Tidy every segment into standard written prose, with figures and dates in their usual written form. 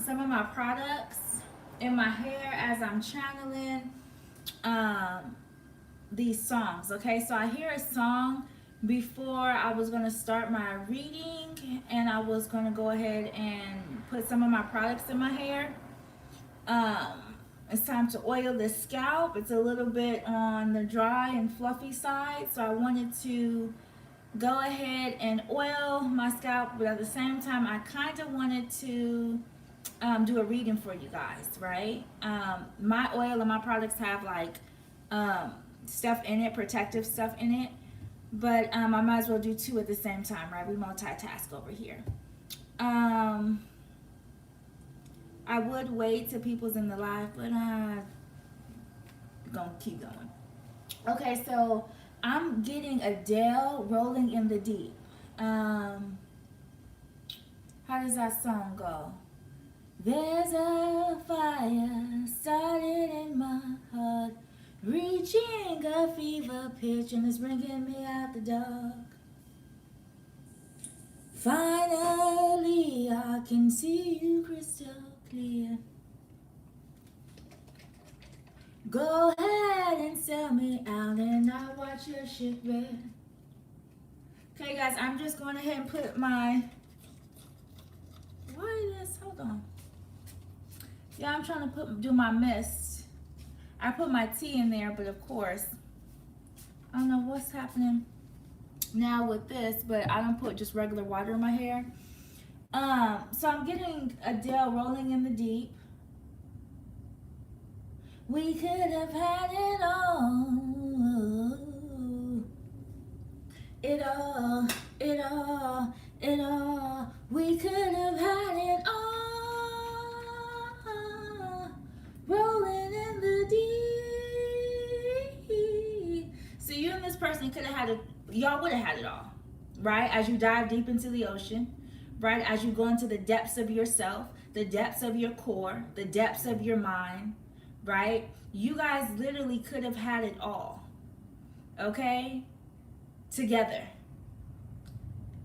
some of my products in my hair as I'm channeling these songs. Okay, so I hear a song before I was going to start my reading, and I was going to go ahead and put some of my products in my hair. It's time to oil the scalp. It's a little bit on the dry and fluffy side, so I wanted to go ahead and oil my scalp, but at the same time I kind of wanted to do a reading for you guys, right? My oil and my products have like stuff in it, protective stuff in it, but I might as well do two at the same time, right? We multitask over here. I would wait till people's in the live, but gonna keep going. Okay, so I'm getting Adele, Rolling in the Deep. How does that song go? There's a fire started in my heart, reaching a fever pitch, and it's bringing me out the dark. Finally, I can see you crystal clear. Go ahead and sell me out, and I'll watch your shipwreck. Okay, guys, I'm just going ahead and put my. Why this? Hold on. Yeah, I'm trying to do my mist. I put my tea in there, but of course, I don't know what's happening now with this, but I don't put just regular water in my hair. So I'm getting Adele, Rolling in the Deep. We could have had it all. It all, it all, it all. We could have had it all. Rolling in the deep. So you and this person could have had it, y'all would have had it all, right? As you dive deep into the ocean, right? As you go into the depths of yourself, the depths of your core, the depths of your mind, right? You guys literally could have had it all, okay? Together.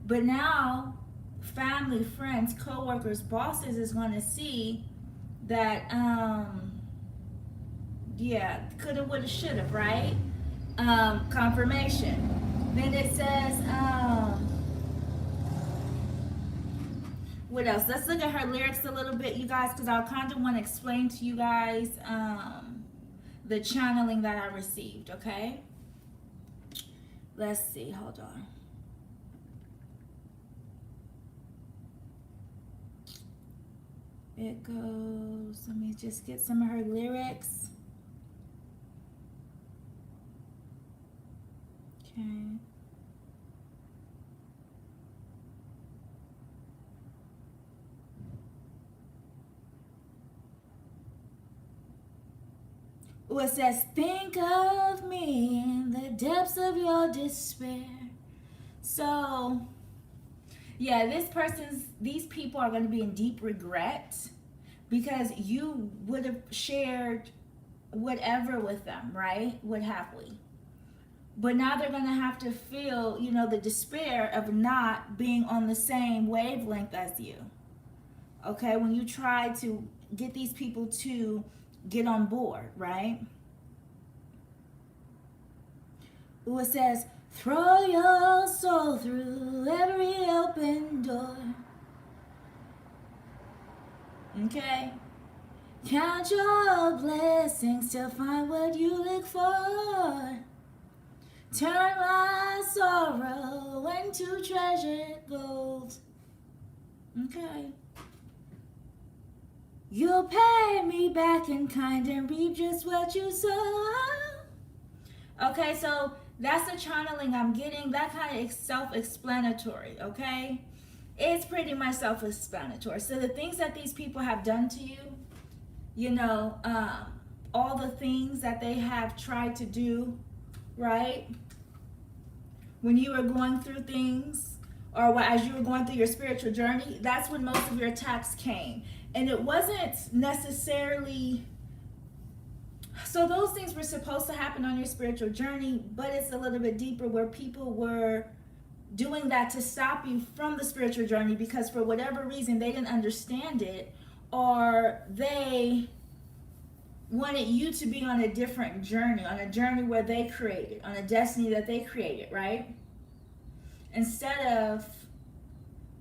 But now, family, friends, co-workers, bosses is going to see that, yeah, coulda, woulda, shoulda, right? Confirmation. Then it says, what else? Let's look at her lyrics a little bit, you guys, because I kind of want to explain to you guys the channeling that I received, okay? Let's see, hold on. It goes, let me just get some of her lyrics. Okay. Oh, it says, think of me in the depths of your despair. So, yeah, these people are going to be in deep regret because you would have shared whatever with them, right? What have we? But now they're going to have to feel, you know, the despair of not being on the same wavelength as you. Okay, when you try to get these people to get on board, right? Ooh, it says, throw your soul through every open door. Okay? Count your blessings to find what you look for. Turn my sorrow into treasured gold. Okay? You'll pay me back in kind and reap just what you sow. Okay, so that's the channeling I'm getting. That kind of self-explanatory, okay? It's pretty much self-explanatory. So the things that these people have done to you, you know, all the things that they have tried to do, right? When you were going through things, or as you were going through your spiritual journey, that's when most of your attacks came. And it wasn't necessarily, so those things were supposed to happen on your spiritual journey, but it's a little bit deeper where people were doing that to stop you from the spiritual journey because for whatever reason they didn't understand it, or they wanted you to be on a different journey, on a journey where they created, on a destiny that they created, right? Instead of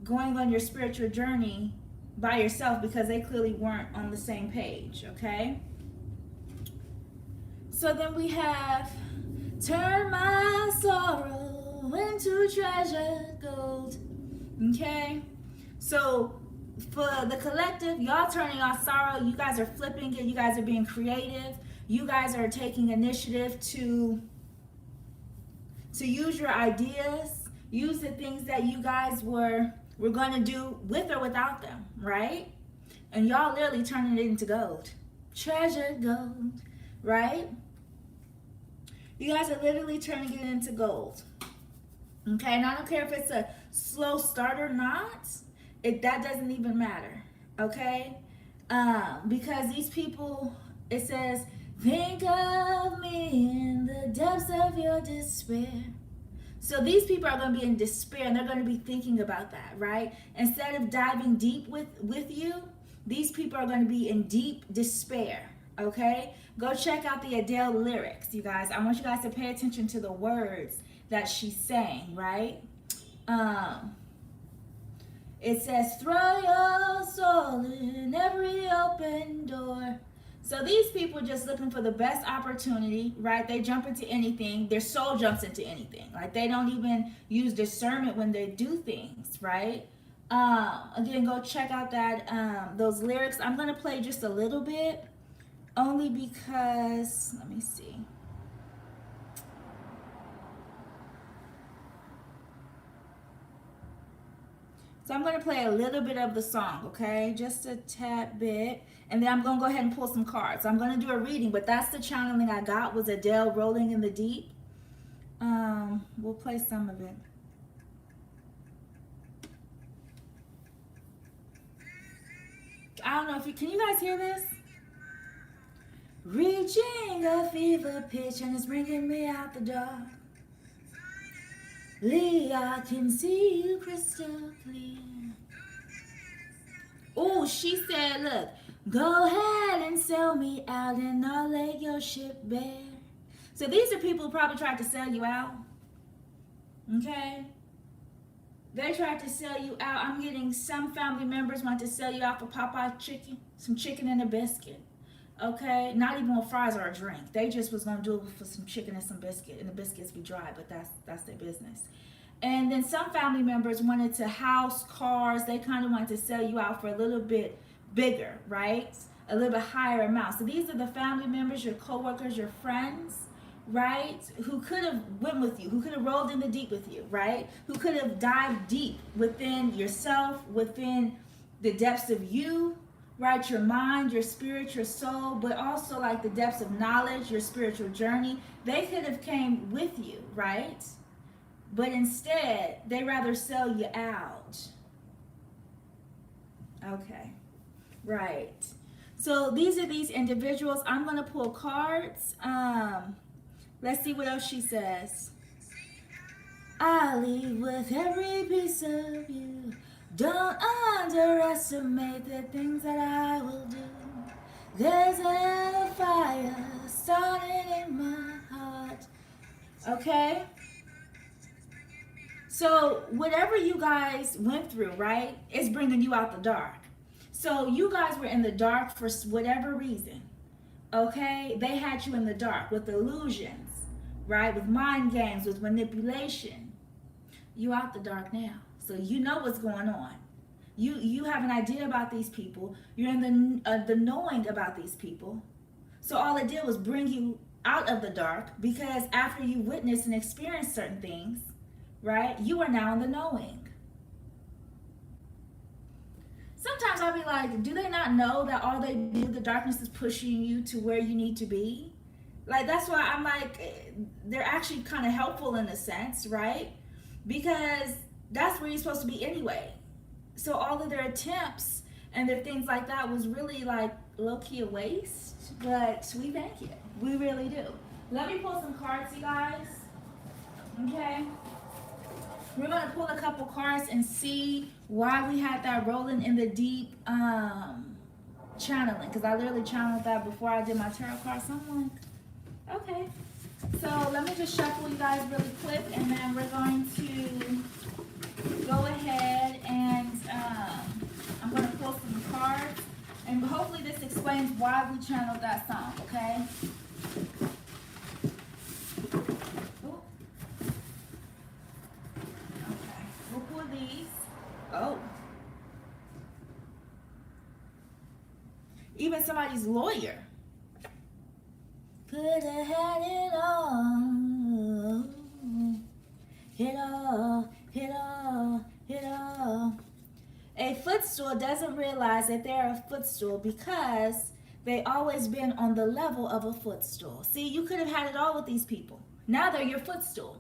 going on your spiritual journey by yourself, because they clearly weren't on the same page, okay? So then we have, turn my sorrow into treasure gold, okay? So for the collective, y'all turning your sorrow, you guys are flipping it, you guys are being creative, you guys are taking initiative to use your ideas, use the things that you guys were going to do with or without them, right? And y'all literally turning it into gold. Treasure gold, right? You guys are literally turning it into gold. Okay, and I don't care if it's a slow start or not. That doesn't even matter, okay? Because these people, it says, think of me in the depths of your despair. So these people are going to be in despair, and they're going to be thinking about that, right? Instead of diving deep with you, these people are going to be in deep despair, okay? Go check out the Adele lyrics, you guys. I want you guys to pay attention to the words that she's saying, right? It says, throw your soul in every open door. So these people just looking for the best opportunity, right? They jump into anything. Their soul jumps into anything. Like, they don't even use discernment when they do things, right? Again, go check out that those lyrics. I'm going to play just a little bit, only because, let me see. So I'm going to play a little bit of the song, okay? Just a tad bit. And then I'm going to go ahead and pull some cards. I'm going to do a reading, but that's the channeling I got, was Adele, Rolling in the Deep. We'll play some of it. I don't know if you, can you guys hear this? Reaching a fever pitch and it's bringing me out the dark. Lee, I can see you crystal clear. Oh, she said, look, go ahead and sell me out and I'll lay your ship bare. So these are people who probably tried to sell you out. Okay? They tried to sell you out. I'm getting some family members want to sell you out for Popeye chicken, some chicken and a biscuit. Okay? Not even with fries or a drink. They just was going to do it for some chicken and some biscuit. And the biscuits be dry, but that's their business. And then some family members wanted to house cars. They kind of wanted to sell you out for a little bit bigger, right? A little bit higher amount. So these are the family members, your coworkers, your friends, right? Who could have went with you, who could have rolled in the deep with you, right? Who could have dived deep within yourself, within the depths of you, right? Your mind, your spirit, your soul, but also like the depths of knowledge, your spiritual journey. They could have came with you, right? But instead, they rather sell you out. Okay, right. So these are these individuals. I'm going to pull cards. Let's see what else she says. I leave with every piece of you. Don't underestimate the things that I will do. There's a fire starting in my heart. Okay? So whatever you guys went through, right, is bringing you out the dark. So you guys were in the dark for whatever reason, okay? They had you in the dark with illusions, right, with mind games, with manipulation. You out the dark now, so you know what's going on. You have an idea about these people. You're in the knowing about these people. So all it did was bring you out of the dark, because after you witnessed and experienced certain things, right, you are now in the knowing. Sometimes I'll be like, do they not know that all they do, the darkness is pushing you to where you need to be? Like, that's why I'm like, they're actually kind of helpful in a sense, right? Because that's where you're supposed to be anyway. So all of their attempts and their things like that was really like low-key a waste, but we thank you. We really do. Let me pull some cards, you guys. Okay? We're going to pull a couple cards and see why we had that rolling in the deep channeling, because I literally channeled that before I did my tarot cards. So I'm like, okay. So let me just shuffle you guys really quick, and then we're going to go ahead and I'm going to pull some cards, and hopefully this explains why we channeled that song, okay? Ooh. Okay, we'll pull these. Oh. Even somebody's lawyer. Could have had it all. It all, it all, it all. A footstool doesn't realize that they're a footstool because they always been on the level of a footstool. See, you could have had it all with these people. Now they're your footstool.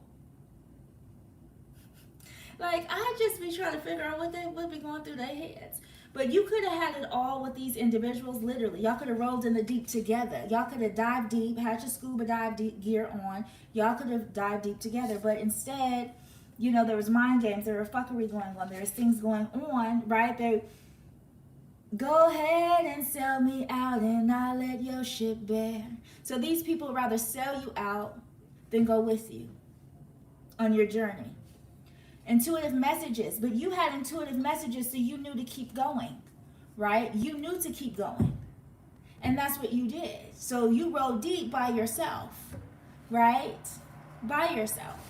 Like, I just be trying to figure out what be going through their heads. But you could have had it all with these individuals, literally. Y'all could have rolled in the deep together. Y'all could have dived deep, had your scuba dive deep gear on. Y'all could have dived deep together. But instead, you know, there was mind games. There were fuckery going on. There was things going on, right? They go ahead and sell me out and I'll let your ship bear. So these people rather sell you out than go with you on your journey. Intuitive messages, but you had intuitive messages, so you knew to keep going, right? You knew to keep going, and that's what you did. So you rolled deep by yourself, right? By yourself.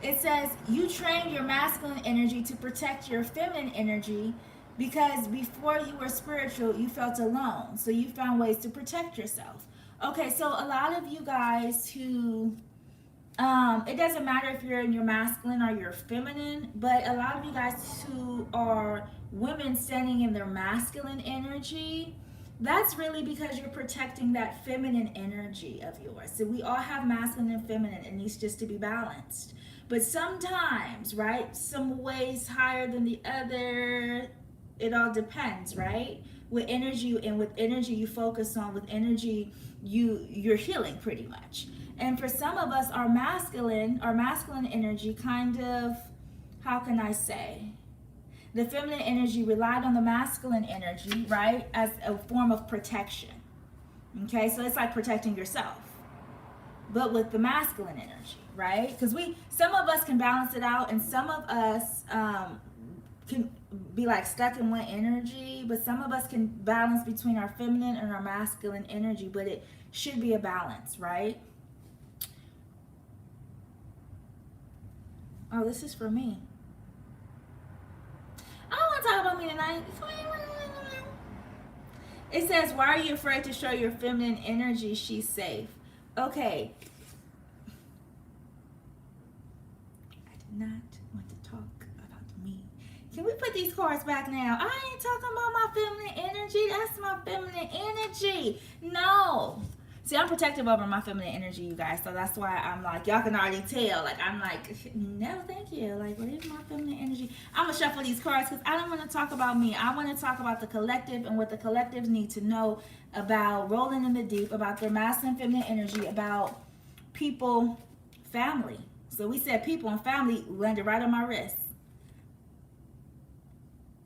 It says you trained your masculine energy to protect your feminine energy because before you were spiritual, you felt alone, so you found ways to protect yourself. Okay, so a lot of you guys who it doesn't matter if you're in your masculine or your feminine, but a lot of you guys who are women standing in their masculine energy, that's really because you're protecting that feminine energy of yours. So we all have masculine and feminine. It needs just to be balanced. But sometimes, right, some ways higher than the other, it all depends, right? With energy you focus on, with energy you're healing pretty much. And for some of us, our masculine energy kind of, how can I say? The feminine energy relied on the masculine energy, right? As a form of protection. Okay, so it's like protecting yourself, but with the masculine energy, right? Because some of us can balance it out, and some of us can be like stuck in one energy, but some of us can balance between our feminine and our masculine energy, but it should be a balance, right? Oh, this is for me. I don't want to talk about me tonight. It says, why are you afraid to show your feminine energy? She's safe. Okay. I did not want to talk about me. Can we put these cards back now? I ain't talking about my feminine energy. That's my feminine energy. No. See, I'm protective over my feminine energy, you guys. So that's why I'm like, y'all can already tell. Like, I'm like, no, thank you. Like, what is my feminine energy? I'm going to shuffle these cards because I don't want to talk about me. I want to talk about the collective and what the collectives need to know about rolling in the deep, about their masculine and feminine energy, about people, family. So we said people and family landed right on my wrist.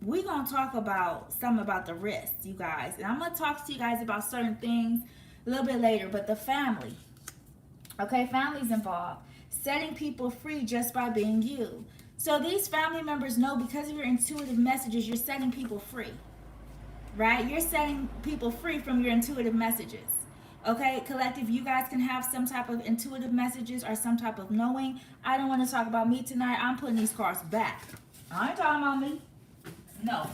We're going to talk about something about the wrist, you guys. And I'm going to talk to you guys about certain things a little bit later, but the family, okay, family's involved. Setting people free just by being you. So these family members know because of your intuitive messages, you're setting people free, right? You're setting people free from your intuitive messages. Okay, collective, you guys can have some type of intuitive messages or some type of knowing. I don't want to talk about me tonight. I'm putting these cards back. I ain't talking about me. No,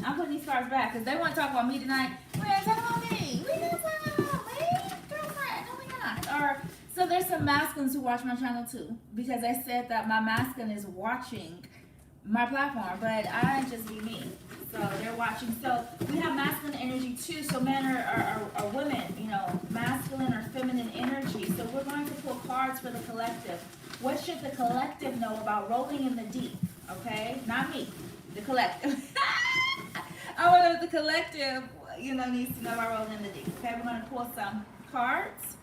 I'm putting these cards back because they want to talk about me tonight. We ain't talking about me. We ain't talking about me. Girlfriend, no we not. Or, so there's some masculines who watch my channel too because they said that my masculine is watching my platform, but I just be me. So they're watching. So we have masculine energy too. So men are women, you know, masculine or feminine energy. So we're going to pull cards for the collective. What should the collective know about rolling in the deep? Okay, not me. The collective. I want to know the collective, you know, needs to know about rolling in the deep. Okay, we're going to pull some cards.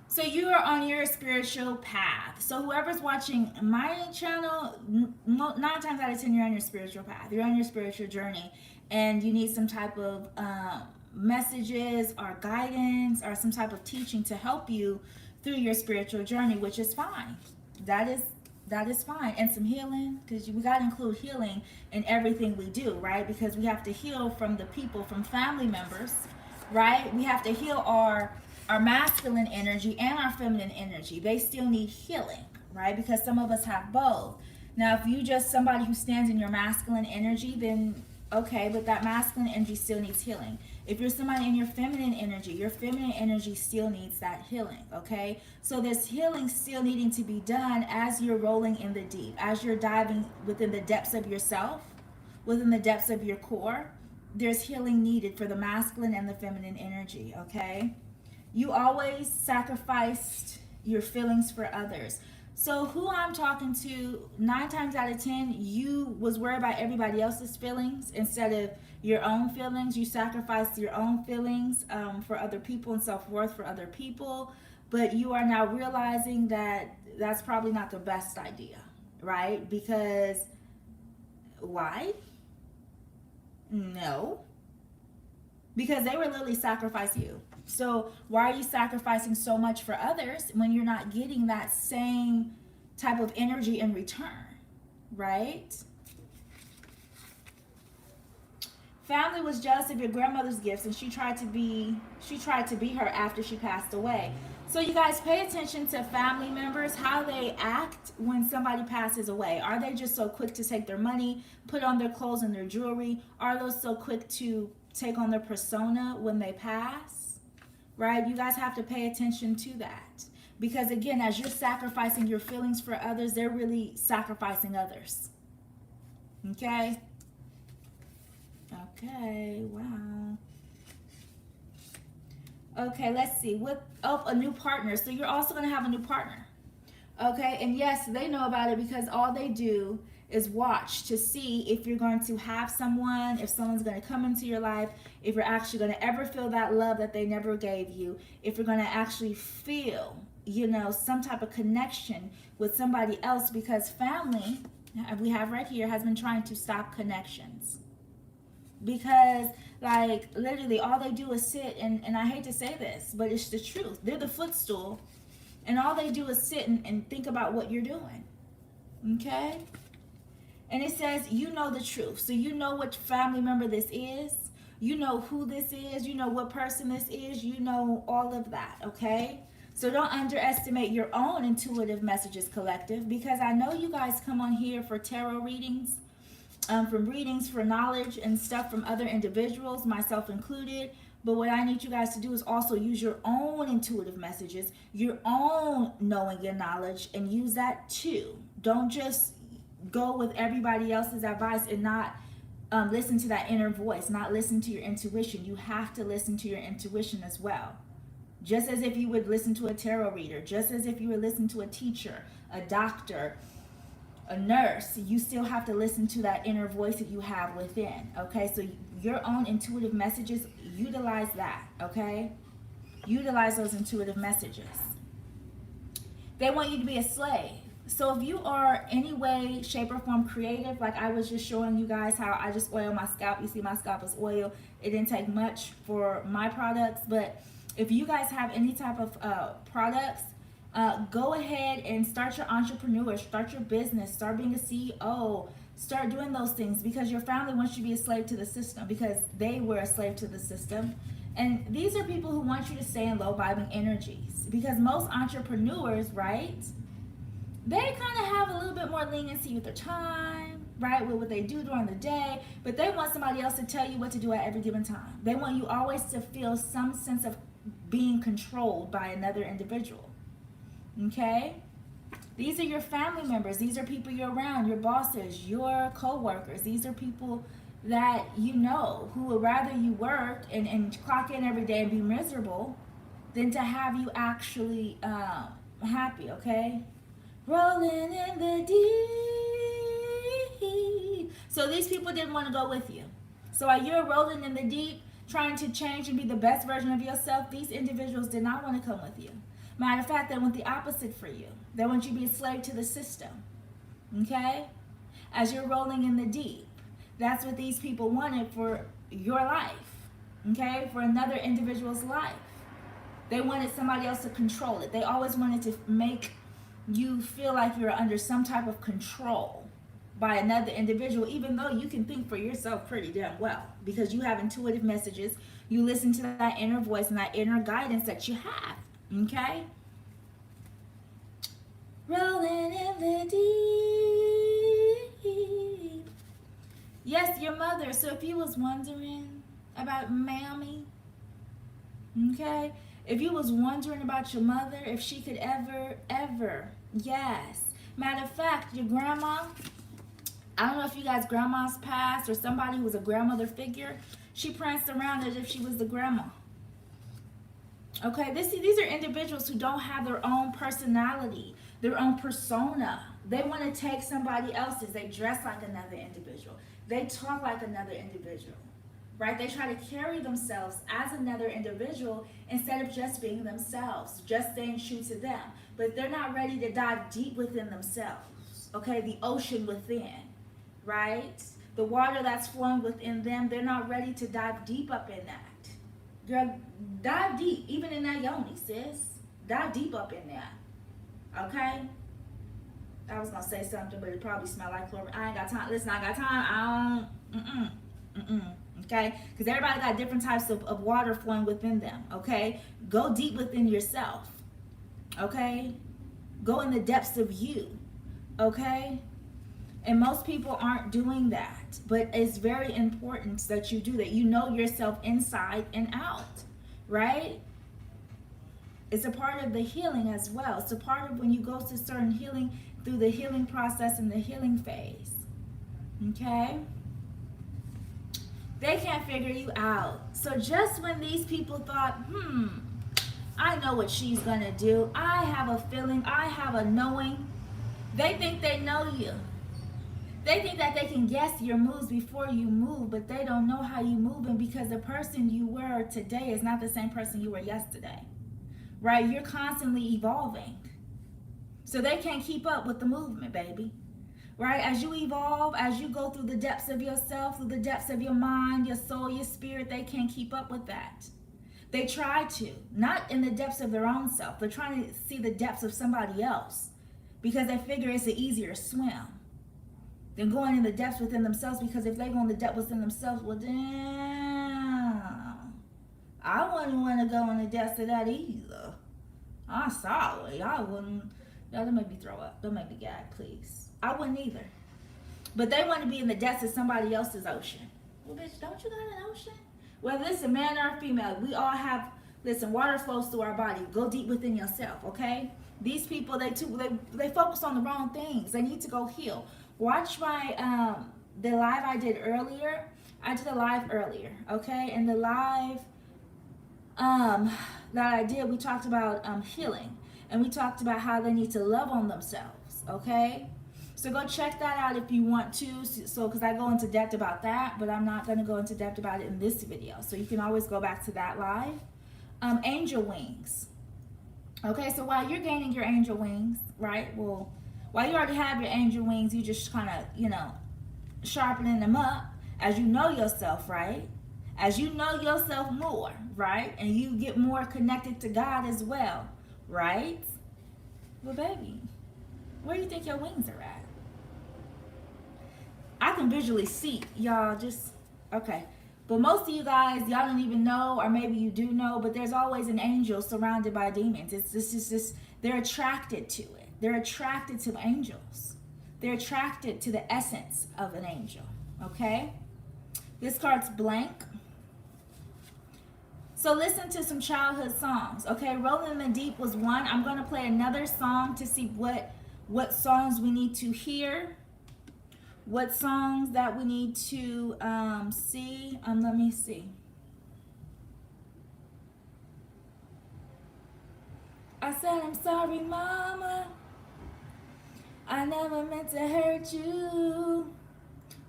So you are on your spiritual path. So whoever's watching my channel, 9 times out of 10, you're on your spiritual path. You're on your spiritual journey. and you need some type of messages or guidance or some type of teaching to help you through your spiritual journey, which is fine. That is fine. And some healing, because we got to include healing in everything we do, right? Because we have to heal from the people, from family members, right? We have to heal our masculine energy and our feminine energy. They still need healing, right? Because some of us have both. Now, if you just somebody who stands in your masculine energy, then okay, but that masculine energy still needs healing. If you're somebody in your feminine energy still needs that healing, okay? So there's healing still needing to be done as you're rolling in the deep, as you're diving within the depths of yourself, within the depths of your core. There's healing needed for the masculine and the feminine energy, okay? You always sacrificed your feelings for others. So who I'm talking to, 9 times out of 10, you was worried about everybody else's feelings instead of your own feelings. You sacrificed your own feelings for other people and self-worth for other people. But you are now realizing that that's probably not the best idea, right? Because why? No. Because they were literally sacrificing you. So why are you sacrificing so much for others when you're not getting that same type of energy in return, right? Family was jealous of your grandmother's gifts, and she tried to be her after she passed away. So you guys pay attention to family members, how they act when somebody passes away. Are they just so quick to take their money, put on their clothes and their jewelry? Are those so quick to take on their persona when they pass? Right? You guys have to pay attention to that. Because again, as you're sacrificing your feelings for others, they're really sacrificing others. Okay? Okay, wow. Okay, let's see. A new partner. So you're also going to have a new partner. Okay, and yes, they know about it because all they do is watch to see if you're going to have someone, if someone's going to come into your life, if you're actually going to ever feel that love that they never gave you, if you're going to actually feel, some type of connection with somebody else, because family, we have right here, has been trying to stop connections. Because, like, literally all they do is sit, and I hate to say this, but it's the truth. They're the footstool, and all they do is sit and think about what you're doing. Okay? And it says, you know the truth. So you know what family member this is. You know who this is. You know what person this is. You know all of that, okay? So don't underestimate your own intuitive messages, collective, because I know you guys come on here for tarot readings, from readings for knowledge and stuff from other individuals, myself included. But what I need you guys to do is also use your own intuitive messages, your own knowing and knowledge, and use that too. Don't just go with everybody else's advice and not listen to that inner voice, not listen to your intuition. You have to listen to your intuition as well. Just as if you would listen to a tarot reader, just as if you would listen to a teacher, a doctor, a nurse, you still have to listen to that inner voice that you have within, okay? So your own intuitive messages, utilize that, okay? Utilize those intuitive messages. They want you to be a slave. So if you are any way, shape, or form creative, like I was just showing you guys how I just oil my scalp. You see my scalp is oil. It didn't take much for my products. But if you guys have any type of products, go ahead and start your entrepreneur, start your business, start being a CEO, start doing those things, because your family wants you to be a slave to the system, because they were a slave to the system. And these are people who want you to stay in low vibing energies, because most entrepreneurs, right, they kind of have a little bit more leniency with their time, right, with what they do during the day, but they want somebody else to tell you what to do at every given time. They want you always to feel some sense of being controlled by another individual. Okay? These are your family members. These are people you're around, your bosses, your co-workers. These are people that you know who would rather you work and clock in every day and be miserable than to have you actually happy, okay? Rolling in the deep. So these people didn't want to go with you. So while you're rolling in the deep, trying to change and be the best version of yourself, these individuals did not want to come with you. Matter of fact, they want the opposite for you. They want you to be a slave to the system. Okay? As you're rolling in the deep. That's what these people wanted for your life, okay? For another individual's life. They wanted somebody else to control it. They always wanted to make you feel like you're under some type of control by another individual, even though you can think for yourself pretty damn well because you have intuitive messages. You listen to that inner voice and that inner guidance that you have, okay? Rolling in the deep. Yes, your mother. So if you was wondering about Mammy, okay? If you was wondering about your mother, if she could ever, yes. Matter of fact, your grandma, I don't know if you guys grandmas passed or somebody who was a grandmother figure, she pranced around as if she was the grandma. Okay, these are individuals who don't have their own personality, their own persona. They want to take somebody else's. They dress like another individual. They talk like another individual, right? They try to carry themselves as another individual instead of just being themselves, just staying true to them. But they're not ready to dive deep within themselves, okay? The ocean within, right? The water that's flowing within them, they're not ready to dive deep up in that. Girl, dive deep, even in that yoni, sis. Dive deep up in there, okay? I was gonna say something, but it probably smelled like chlorine. I ain't got time. Listen, I got time. I don't. Okay? Because everybody got different types of water flowing within them. Okay? Go deep within yourself. Okay? Go in the depths of you. Okay? And most people aren't doing that. But it's very important that you do that. You know yourself inside and out. Right? It's a part of the healing as well. It's a part of when you go to certain healing, through the healing process and the healing phase. Okay? They can't figure you out. So just when these people thought, I know what she's gonna do. I have a feeling, I have a knowing. They think they know you. They think that they can guess your moves before you move, but they don't know how you move. And because the person you were today is not the same person you were yesterday. Right? You're constantly evolving. So they can't keep up with the movement, baby. Right? As you evolve, as you go through the depths of yourself, through the depths of your mind, your soul, your spirit, they can't keep up with that. They try to, not in the depths of their own self. They're trying to see the depths of somebody else because they figure it's an easier swim than going in the depths within themselves, because if they go in the depths within themselves, well, damn, I wouldn't want to go in the depths of that either. I'm sorry, I wouldn't. Don't make me throw up. Don't make me gag, please. I wouldn't either. But they want to be in the depths of somebody else's ocean. Well, bitch, don't you got an ocean? Whether it's a man or a female, we all have, listen, water flows through our body. Go deep within yourself, okay? These people, they focus on the wrong things. They need to go heal. Watch my, the live I did earlier. I did a live earlier, okay? And the live that I did, we talked about healing. And we talked about how they need to love on themselves, okay? So go check that out if you want to. So, because I go into depth about that, but I'm not going to go into depth about it in this video. So you can always go back to that live. Angel wings. Okay, so while you're gaining your angel wings, right? Well, while you already have your angel wings, you just kind of, sharpening them up as you know yourself, right? As you know yourself more, right? And you get more connected to God as well. Right? Well, baby, where do you think your wings are at? I can visually see, y'all, okay. But most of you guys, y'all don't even know, or maybe you do know, but there's always an angel surrounded by demons. It's just they're attracted to it. They're attracted to angels. They're attracted to the essence of an angel, okay? This card's blank. So listen to some childhood songs, okay? Rolling in the Deep was one. I'm going to play another song to see what songs we need to hear, what songs that we need to see. Let me see. I said, I'm sorry, Mama. I never meant to hurt you.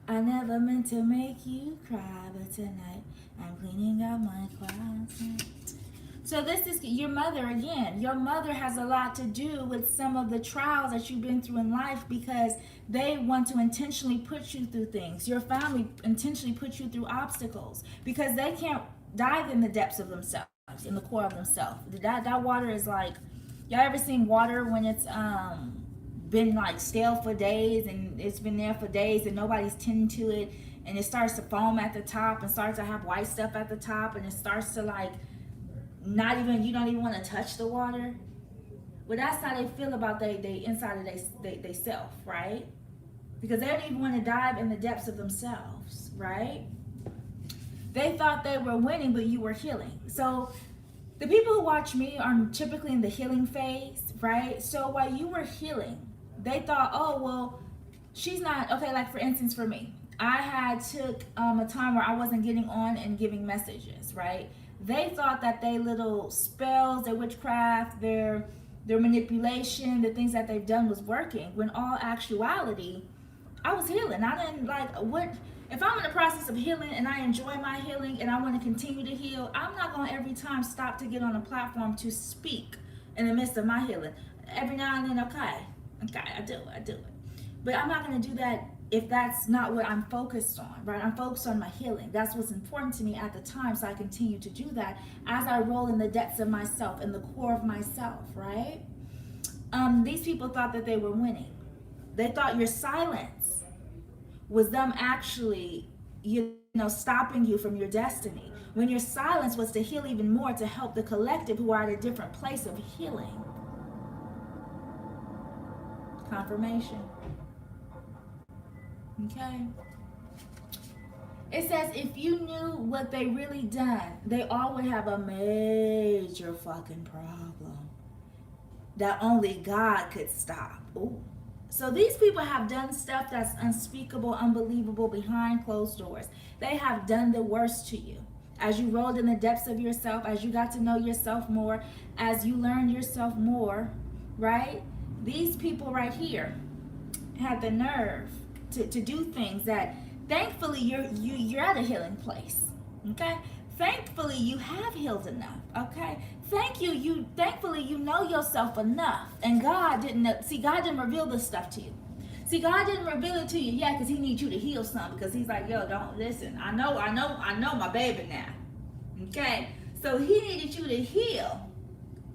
I never meant to make you cry, but tonight I'm cleaning out my closet. So this is your mother again. Your mother has a lot to do with some of the trials that you've been through in life because they want to intentionally put you through things. Your family intentionally put you through obstacles because they can't dive in the depths of themselves, in the core of themselves. That water is like, y'all ever seen water when it's been like stale for days and it's been there for days and nobody's tending to it, and it starts to foam at the top and starts to have white stuff at the top, and it starts to like not even, you don't even want to touch the water. Well, that's how they feel about they inside of they self, right? Because they don't even want to dive in the depths of themselves, right? They thought they were winning, but you were healing. So the people who watch me are typically in the healing phase, right? So while you were healing, they thought, oh, well, she's not, okay, like for instance, for me, I had took a time where I wasn't getting on and giving messages, right? They thought that they little spells, their witchcraft, their manipulation, the things that they've done was working, when all actuality, I was healing. I didn't like what, if I'm in the process of healing and I enjoy my healing and I want to continue to heal, I'm not going to every time stop to get on a platform to speak in the midst of my healing. Every now and then, okay, I do it. But I'm not going to do that if that's not what I'm focused on, right? I'm focused on my healing. That's what's important to me at the time, so I continue to do that as I roll in the depths of myself, in the core of myself, right? These people thought that they were winning. They thought your silence was them actually, stopping you from your destiny. When your silence was to heal even more, to help the collective who are at a different place of healing. Confirmation. Okay. It says if you knew what they really done, they all would have a major fucking problem that only God could stop. Ooh. So these people have done stuff that's unspeakable, unbelievable behind closed doors. They have done the worst to you. As you rolled in the depths of yourself, as you got to know yourself more, as you learned yourself more, right? These people right here had the nerve to do things that thankfully you're at a healing place. Okay? Thankfully you have healed enough. Okay? Thankfully you know yourself enough. And God didn't reveal this stuff to you. See, God didn't reveal it to you yet because he needs you to heal something. Because he's like, yo, don't listen. I know my baby now. Okay? So he needed you to heal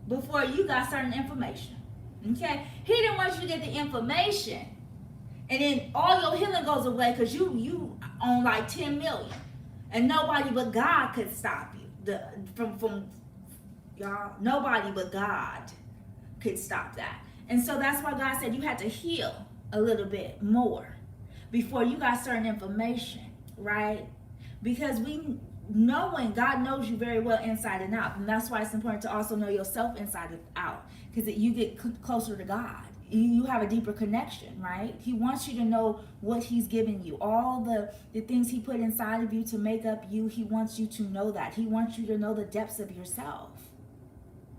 before you got certain information. Okay? He didn't want you to get the information and then all your healing goes away because you own like 10 million. And nobody but God could stop you. From y'all, nobody but God could stop that. And so that's why God said you had to heal a little bit more before you got certain information, right? Because knowing God knows you very well inside and out. And that's why it's important to also know yourself inside and out. Because you get closer to God. You have a deeper connection, right? He wants you to know what he's given you. All the things he put inside of you to make up you, he wants you to know that. He wants you to know the depths of yourself.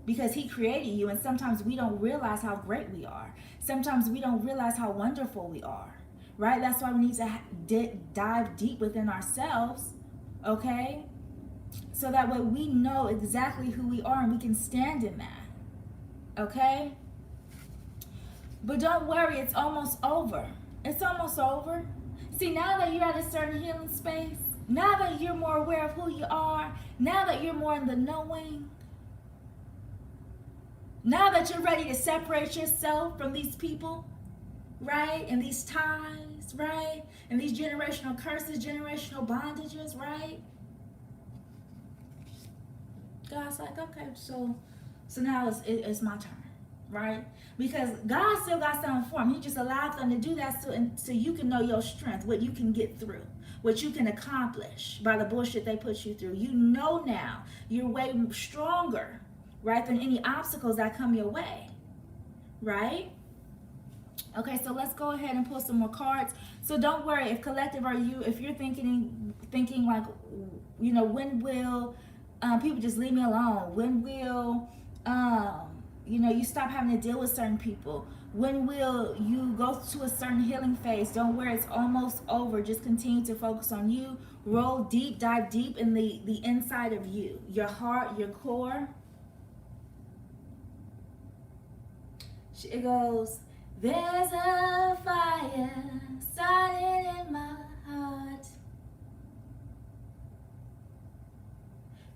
Because he created you, and sometimes we don't realize how great we are. Sometimes we don't realize how wonderful we are, right? That's why we need to dive deep within ourselves, okay? So that way we know exactly who we are and we can stand in that, okay? But don't worry, it's almost over. It's almost over. See, now that you're at a certain healing space, now that you're more aware of who you are, now that you're more in the knowing, now that you're ready to separate yourself from these people, right? And these ties, right? And these generational curses, generational bondages, right? God's like, okay, so now it's my turn. Right? Because God still got something for him. He just allowed them to do that so you can know your strength, what you can get through, what you can accomplish by the bullshit they put you through. You know now you're way stronger, right, than any obstacles that come your way, right? Okay, so let's go ahead and pull some more cards. So don't worry, if collective are you, if you're thinking like, when will people just leave me alone? When will you stop having to deal with certain people? When will you go to a certain healing phase? Don't worry, it's almost over. Just continue to focus on you. Roll deep, dive deep in the inside of you. Your heart, your core, It goes, there's a fire starting in my heart,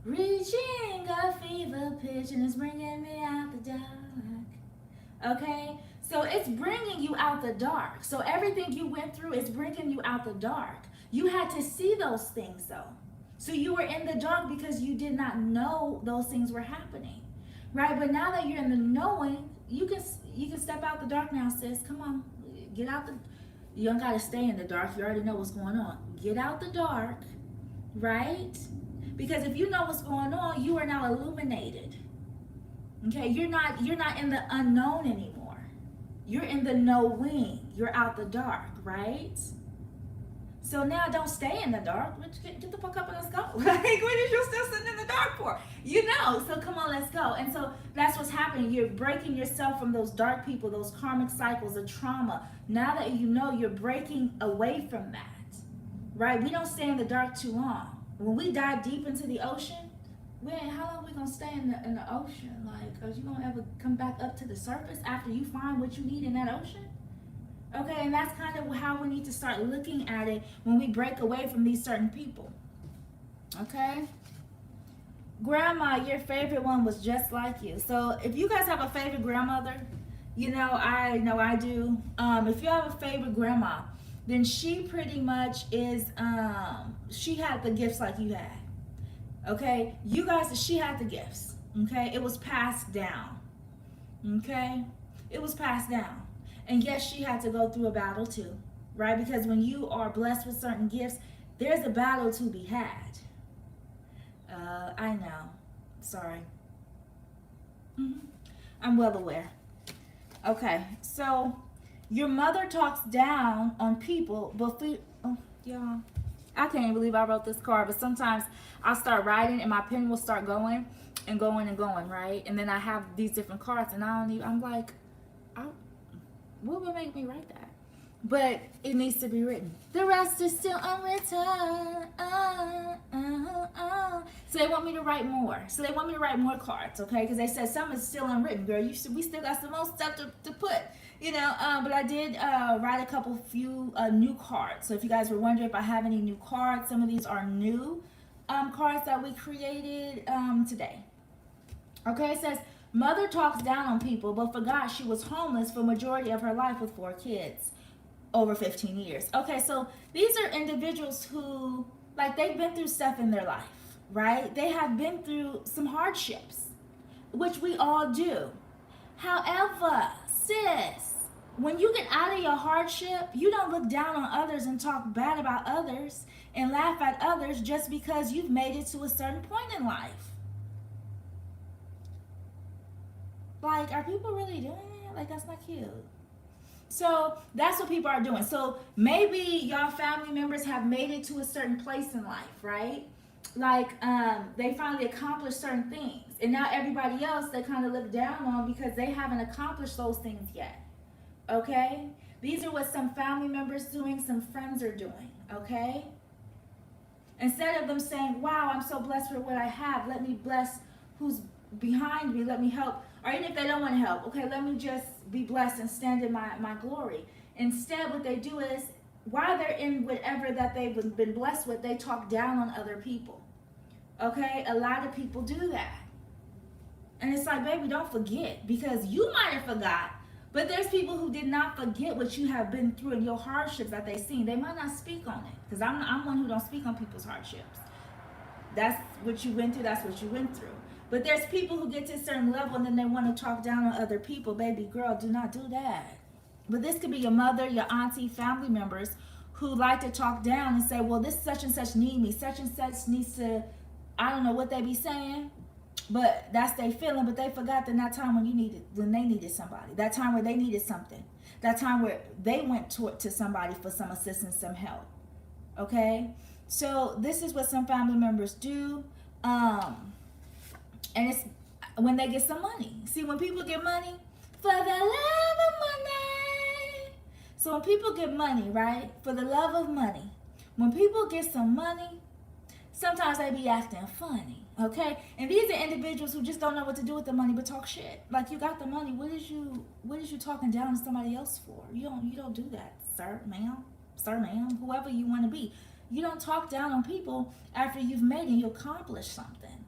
reaching a fever pitch, and it's bringing me out the dark. Okay? So it's bringing you out the dark. So everything you went through is bringing you out the dark. You had to see those things though. So you were in the dark because you did not know those things were happening. Right? But now that you're in the knowing, you can step out the dark now, sis. Come on. Get out the You don't gotta stay in the dark. You already know what's going on. Get out the dark, right? Because if you know what's going on, you are now illuminated. Okay, you're not in the unknown anymore. You're in the knowing. You're out the dark, right? So now don't stay in the dark. Get the fuck up and let's go. Like, what is you still sitting in the dark for? You know, so come on, let's go. And so that's what's happening. You're breaking yourself from those dark people, those karmic cycles, the trauma. Now that you know, you're breaking away from that, right? We don't stay in the dark too long. When we dive deep into the ocean, how long are we going to stay in the ocean? Like, are you going to ever come back up to the surface after you find what you need in that ocean? Okay, and that's kind of how we need to start looking at it when we break away from these certain people. Okay? Grandma, your favorite one was just like you. So if you guys have a favorite grandmother, you know I do. If you have a favorite grandma, then she pretty much is, she had the gifts like you had. Okay? You guys, she had the gifts. Okay? It was passed down. Okay? It was passed down. And yes, she had to go through a battle too, right? Because when you are blessed with certain gifts, there's a battle to be had. I know. Sorry. I'm well aware. Okay, so your mother talks down on people, but y'all, I can't believe I wrote this card, but sometimes I'll start writing and my pen will start going and going and going, right? And then I have these different cards and I'm like, what would make me write that? But it needs to be written. The rest is still unwritten. So they want me to write more. So they want me to write more cards, okay? Because they said some is still unwritten, girl. We still got some more stuff to put, you know. But I did write a few new cards. So if you guys were wondering if I have any new cards, some of these are new cards that we created today. Okay, it says, mother talks down on people, but forgot she was homeless for majority of her life with 4 kids over 15 years. Okay, so these are individuals who, like, they've been through stuff in their life, right? They have been through some hardships, which we all do. However, sis, when you get out of your hardship, you don't look down on others and talk bad about others and laugh at others just because you've made it to a certain point in life. Like, are people really doing that? Like, that's not cute. So that's what people are doing. So maybe y'all family members have made it to a certain place in life, right? Like, they finally accomplished certain things. And now everybody else they kind of look down on because they haven't accomplished those things yet. Okay? These are what some family members doing, some friends are doing. Okay? Instead of them saying, wow, I'm so blessed for what I have. Let me bless who's behind me. Let me help. Or even if they don't want to help, okay, let me just be blessed and stand in my glory. Instead, what they do is, while they're in whatever that they've been blessed with, they talk down on other people. Okay? A lot of people do that. And it's like, baby, don't forget. Because you might have forgot, but there's people who did not forget what you have been through and your hardships that they've seen. They might not speak on it. Because I'm one who don't speak on people's hardships. That's what you went through. That's what you went through. But there's people who get to a certain level and then they want to talk down on other people. Baby girl, do not do that. But this could be your mother, your auntie, family members who like to talk down and say, well, this such and such need me. Such and such needs to, I don't know what they be saying, but that's their feeling. But they forgot that time when they needed somebody. That time where they needed something. That time where they went to somebody for some assistance, some help. Okay? So this is what some family members do. And it's when they get some money. See, when people get money, for the love of money. So when people get money, right, for the love of money, when people get some money, sometimes they be acting funny. Okay, and these are individuals who just don't know what to do with the money but talk shit. Like, you got the money, what is you talking down to somebody else for? You don't do that, sir, ma'am, whoever you want to be. You don't talk down on people after you've made and you accomplished something.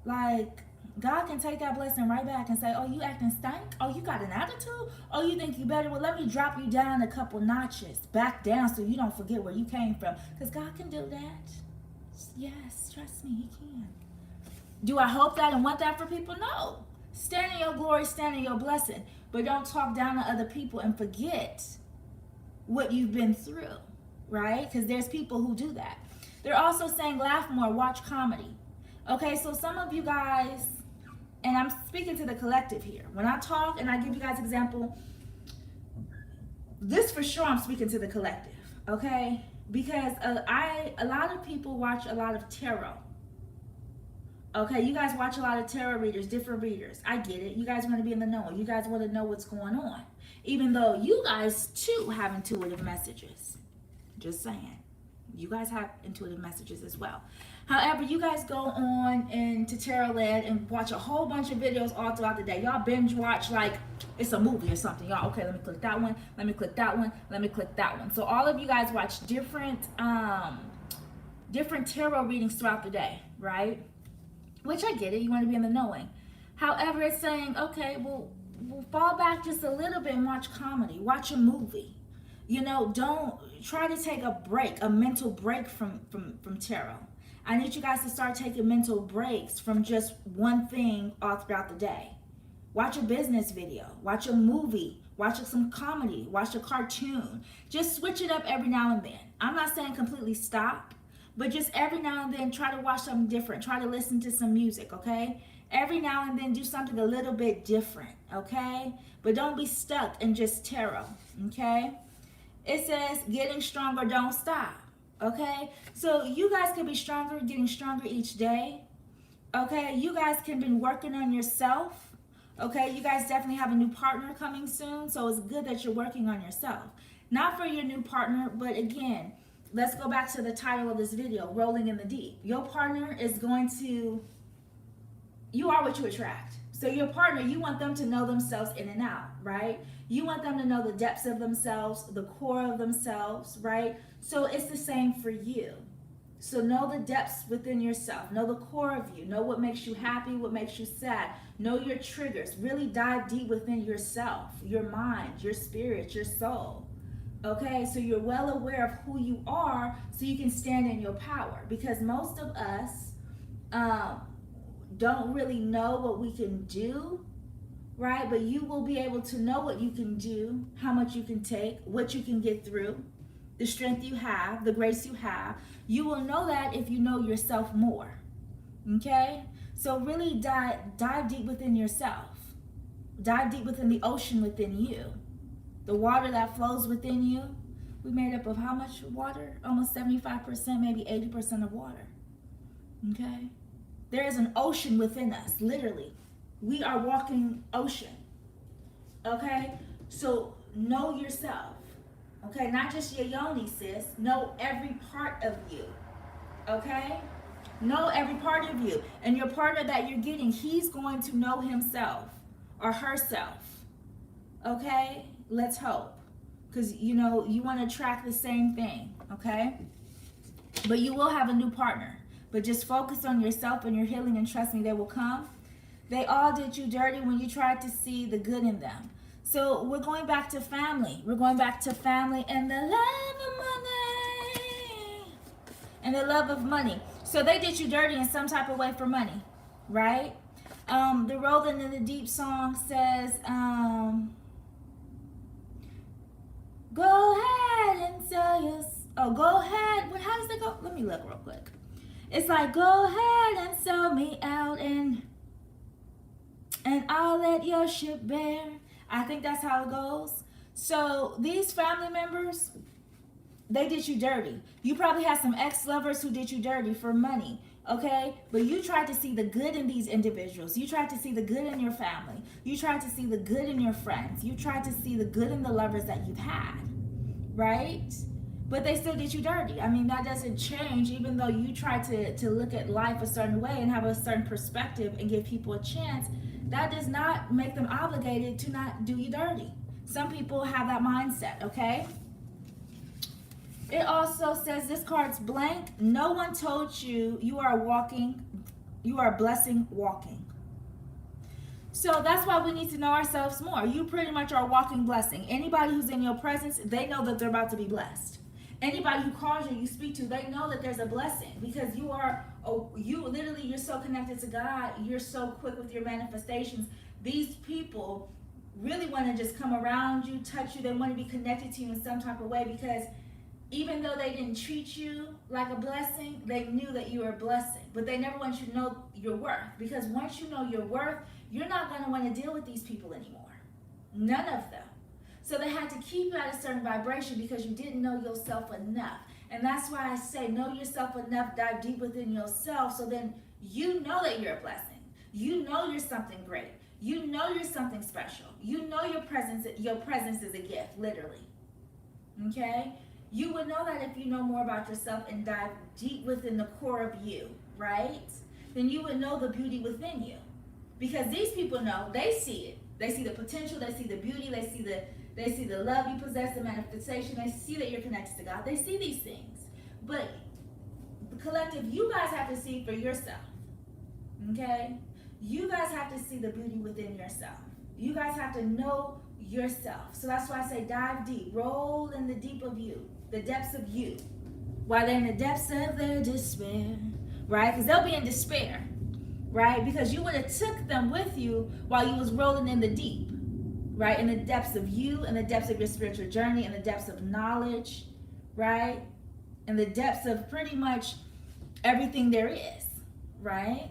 Like, God can take that blessing right back and say, oh, you acting stank? Oh, you got an attitude? Oh, you think you better? Well, let me drop you down a couple notches, back down, so you don't forget where you came from. Because God can do that. Yes, trust me, He can. Do I hope that and want that for people? No. Stand in your glory, stand in your blessing. But don't talk down to other people and forget what you've been through, right? Because there's people who do that. They're also saying laugh more, watch comedy. Okay, so some of you guys, and I'm speaking to the collective here. When I talk and I give you guys example, this for sure I'm speaking to the collective, okay? Because a lot of people watch a lot of tarot. Okay, you guys watch a lot of tarot readers, different readers. I get it. You guys want to be in the know. You guys want to know what's going on. Even though you guys too have intuitive messages. Just saying. You guys have intuitive messages as well. However, you guys go on into Tarot Land and watch a whole bunch of videos all throughout the day. Y'all binge watch like it's a movie or something. Y'all, okay, let me click that one. Let me click that one. Let me click that one. So all of you guys watch different tarot readings throughout the day, right? Which I get it. You want to be in the knowing. However, it's saying, okay, we'll fall back just a little bit and watch comedy. Watch a movie. You know, don't try to take a break, a mental break from tarot. I need you guys to start taking mental breaks from just one thing all throughout the day. Watch a business video, watch a movie, watch some comedy, watch a cartoon. Just switch it up every now and then. I'm not saying completely stop, but just every now and then try to watch something different. Try to listen to some music, okay? Every now and then do something a little bit different, okay? But don't be stuck in just tarot, okay? It says getting stronger, don't stop. Okay, so you guys can be stronger, getting stronger each day. Okay, you guys can be working on yourself. Okay, you guys definitely have a new partner coming soon, so it's good that you're working on yourself. Not for your new partner, but again, let's go back to the title of this video, Rolling in the Deep. Your partner is going to, you are what you attract. So your partner, you want them to know themselves in and out, right? You want them to know the depths of themselves, the core of themselves, right? So it's the same for you. So know the depths within yourself. Know the core of you. Know what makes you happy, what makes you sad. Know your triggers. Really dive deep within yourself, your mind, your spirit, your soul. Okay, so you're well aware of who you are so you can stand in your power. Because most of us don't really know what we can do, right? But you will be able to know what you can do, how much you can take, what you can get through, the strength you have, the grace you have. You will know that if you know yourself more, okay? So really dive deep within yourself. Dive deep within the ocean within you. The water that flows within you. We made up of how much water? Almost 75%, maybe 80% of water, okay? There is an ocean within us, literally. We are walking ocean, okay? So know yourself, okay? Not just your yoni, sis. Know every part of you, okay? Know every part of you. And your partner that you're getting, he's going to know himself or herself, okay? Let's hope. Because, you know, you want to attract the same thing, okay? But you will have a new partner. But just focus on yourself and your healing, and trust me, they will come. They all did you dirty when you tried to see the good in them. So we're going back to family. We're going back to family and the love of money. And the love of money. So they did you dirty in some type of way for money, right? The Rolling in the Deep song says, go ahead and sell your... Oh, go ahead. How does it go? Let me look real quick. It's like, go ahead and sell me out and I'll let your ship bear. I think that's how it goes. So these family members, they did you dirty. You probably had some ex-lovers who did you dirty for money, okay? But you tried to see the good in these individuals. You tried to see the good in your family. You tried to see the good in your friends. You tried to see the good in the lovers that you've had, right? but they still did you dirty. I mean, that doesn't change, even though you try to look at life a certain way and have a certain perspective and give people a chance. That does not make them obligated to not do you dirty. Some people have that mindset, okay? It also says this card's blank. No one told you you are a blessing walking. So that's why we need to know ourselves more. You pretty much are a walking blessing. Anybody who's in your presence, they know that they're about to be blessed. Anybody who calls you, you speak to, they know that there's a blessing, because you're so connected to God. You're so quick with your manifestations. These people really want to just come around you, touch you. They want to be connected to you in some type of way, because even though they didn't treat you like a blessing, they knew that you were a blessing. But they never want you to know your worth, because once you know your worth, you're not going to want to deal with these people anymore. None of them. So they had to keep you at a certain vibration because you didn't know yourself enough. And that's why I say know yourself enough, dive deep within yourself, so then you know that you're a blessing. You know you're something great. You know you're something special. You know your presence is a gift, literally. Okay? You would know that if you know more about yourself and dive deep within the core of you, right? Then you would know the beauty within you. Because these people know, they see it. They see the potential, they see the beauty, they see the love you possess, the manifestation, they see that you're connected to God. They see these things. But the collective, you guys have to see for yourself. Okay? You guys have to see the beauty within yourself. You guys have to know yourself. So that's why I say dive deep. Roll in the deep of you, the depths of you. While they're in the depths of their despair, right? Because they'll be in despair, right? Because you would have took them with you while you was rolling in the deep, right? In the depths of you, in the depths of your spiritual journey, in the depths of knowledge, right? In the depths of pretty much everything there is, right?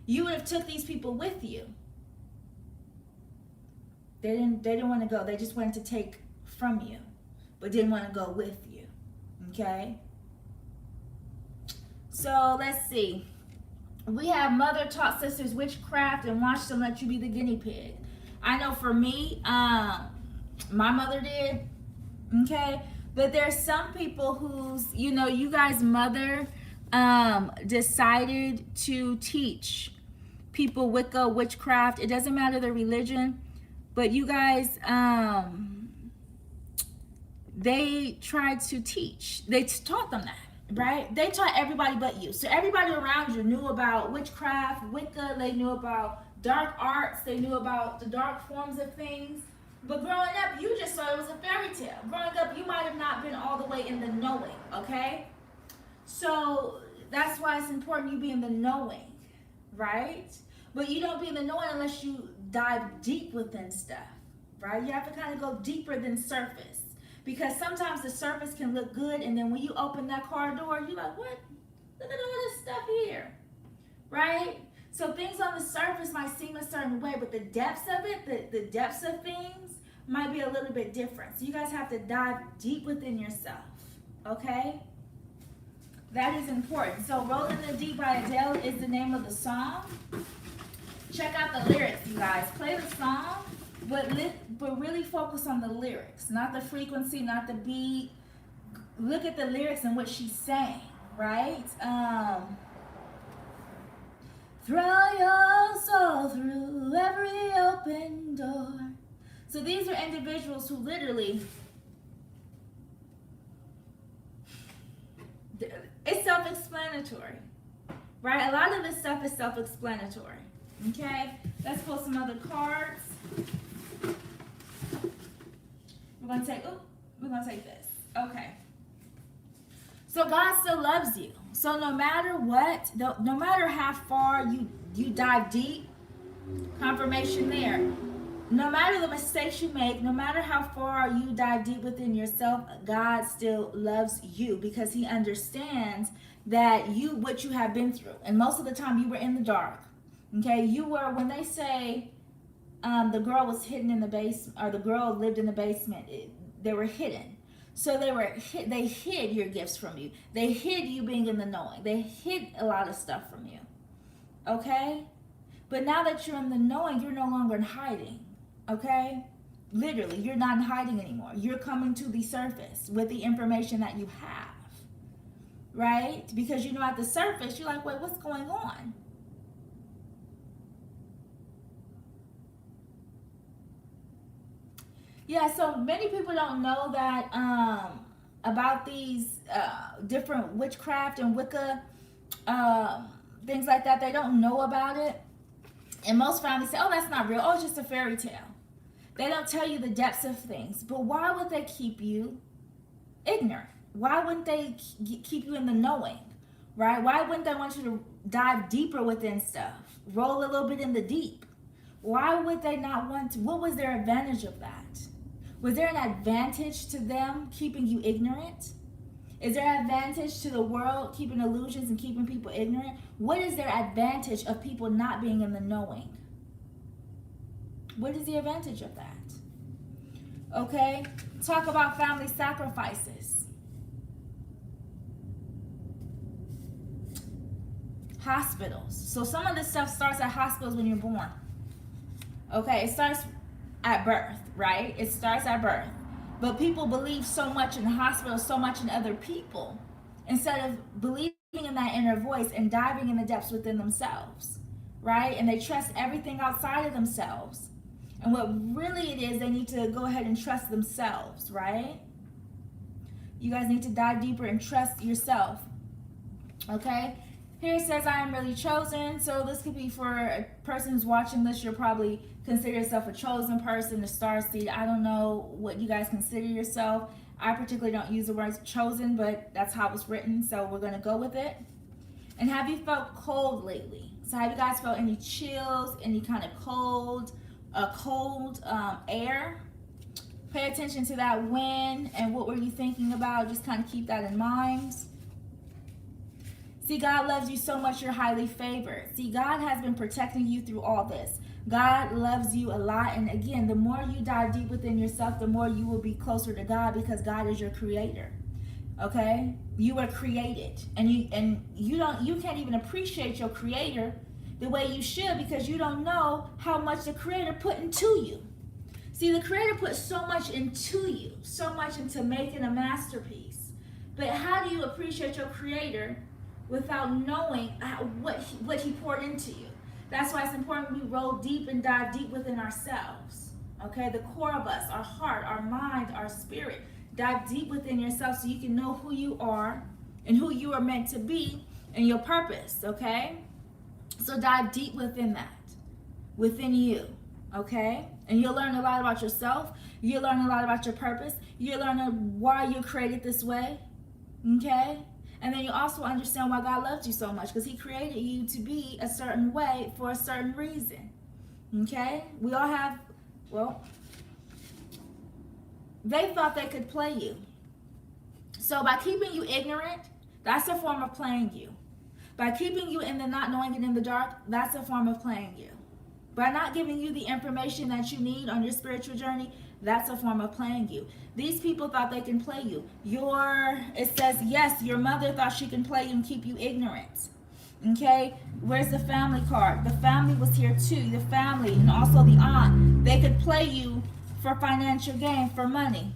You would have took these people with you. They didn't want to go. They just wanted to take from you, but didn't want to go with you. Okay? So let's see. We have mother taught sisters witchcraft and watched them let you be the guinea pig. I know for me, my mother did. Okay? But there's some people who's, you guys' mother decided to teach people Wicca, witchcraft. It doesn't matter the religion. But you guys, they tried to teach. They taught them that, right? They taught everybody but you. So everybody around you knew about witchcraft, Wicca. They knew about dark arts. They knew about the dark forms of things. But growing up, you just thought it was a fairy tale. Growing up, you might have not been all the way in the knowing, okay? So that's why it's important you be in the knowing, right? But you don't be in the knowing unless you dive deep within stuff, right? You have to kind of go deeper than surface, because sometimes the surface can look good, and then when you open that car door, you're like, what? Look at all this stuff here, right? So things on the surface might seem a certain way, but the depths of it, the depths of things might be a little bit different. So you guys have to dive deep within yourself, okay? That is important. So Rolling in the Deep by Adele is the name of the song. Check out the lyrics, you guys. Play the song, but really focus on the lyrics, not the frequency, not the beat. Look at the lyrics and what she's saying, right? Throw your soul through every open door. So these are individuals who literally, it's self-explanatory, right? A lot of this stuff is self-explanatory. Okay, let's pull some other cards. We're gonna take this. Okay. So God still loves you. So no matter what, no matter how far you dive deep, confirmation there. No matter the mistakes you make, no matter how far you dive deep within yourself, God still loves you, because He understands that what you have been through. And most of the time you were in the dark. Okay, you were, when they say the girl was hidden in the basement, or the girl lived in the basement, they were hidden. So they hid your gifts from you. They hid you being in the knowing. They hid a lot of stuff from you. Okay? But now that you're in the knowing, you're no longer in hiding. Okay? Literally, you're not hiding anymore. You're coming to the surface with the information that you have. Right? Because you know at the surface, you're like, wait, what's going on? Yeah, so many people don't know that about these different witchcraft and Wicca things like that. They don't know about it. And most families say, oh, that's not real. Oh, it's just a fairy tale. They don't tell you the depths of things. But why would they keep you ignorant? Why wouldn't they keep you in the knowing? Right? Why wouldn't they want you to dive deeper within stuff? Roll a little bit in the deep. Why would they not want to? What was their advantage of that? Was there an advantage to them keeping you ignorant? Is there an advantage to the world keeping illusions and keeping people ignorant? What is their advantage of people not being in the knowing? What is the advantage of that? Okay, talk about family sacrifices. Hospitals. So some of this stuff starts at hospitals when you're born. Okay, it starts at birth, right? It starts at birth. But people believe so much in the hospital, so much in other people, instead of believing in that inner voice and diving in the depths within themselves, right? And they trust everything outside of themselves. And what really it is, they need to go ahead and trust themselves, right? You guys need to dive deeper and trust yourself, okay? Here it says, I am really chosen. So this could be for a person who's watching this. You'll probably consider yourself a chosen person, a star seed. I don't know what you guys consider yourself. I particularly don't use the word chosen, but that's how it's written. So we're going to go with it. And have you felt cold lately? So have you guys felt any chills, any kind of cold air? Pay attention to that when and what were you thinking about. Just kind of keep that in mind. See, God loves you so much, you're highly favored. See, God has been protecting you through all this. God loves you a lot. And again, the more you dive deep within yourself, the more you will be closer to God, because God is your creator. Okay? You were created. And you can't even appreciate your creator the way you should, because you don't know how much the creator put into you. See, the creator put so much into you, so much into making a masterpiece. But how do you appreciate your creator without knowing what he poured into you? That's why it's important we roll deep and dive deep within ourselves. Okay, the core of us, our heart, our mind, our spirit. Dive deep within yourself so you can know who you are and who you are meant to be and your purpose. Okay, so dive deep within that, within you. Okay, and you'll learn a lot about yourself. You'll learn a lot about your purpose. You'll learn why you're created this way. Okay. And then you also understand why God loves you so much, because he created you to be a certain way for a certain reason. Okay? We all have, well, they thought they could play you. So by keeping you ignorant, that's a form of playing you. By keeping you in the not knowing and in the dark, that's a form of playing you. By not giving you the information that you need on your spiritual journey, that's a form of playing you. These people thought they can play you. It says, yes, your mother thought she can play you and keep you ignorant. Okay? Where's the family card? The family was here too. The family and also the aunt. They could play you for financial gain, for money.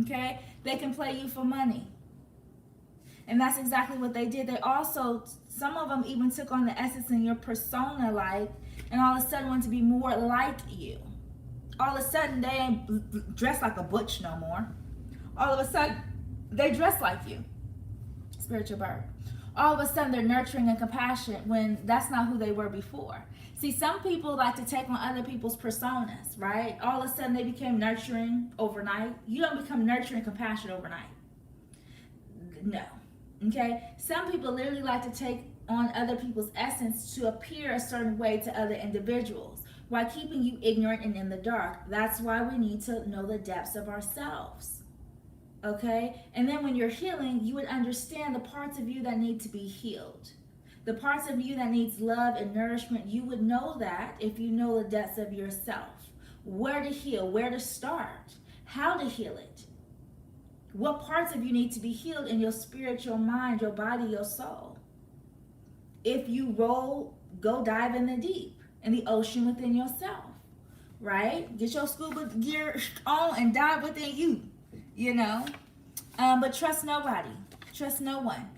Okay? They can play you for money. And that's exactly what they did. They also, some of them even took on the essence in your persona, like, and all of a sudden want to be more like you. All of a sudden, they ain't dressed like a butch no more. All of a sudden, they dress like you. Spiritual birth. All of a sudden, they're nurturing and compassionate when that's not who they were before. See, some people like to take on other people's personas, right? All of a sudden, they became nurturing overnight. You don't become nurturing and compassionate overnight. No. Okay? Some people literally like to take on other people's essence to appear a certain way to other individuals, while keeping you ignorant and in the dark. That's why we need to know the depths of ourselves. Okay? And then when you're healing, you would understand the parts of you that need to be healed. The parts of you that needs love and nourishment, you would know that if you know the depths of yourself. Where to heal, where to start, how to heal it. What parts of you need to be healed in your spirit, your mind, your body, your soul. If you go dive in the deep, in the ocean within yourself, right? Get your scuba gear on and dive within you, you know. But trust nobody. Trust no one.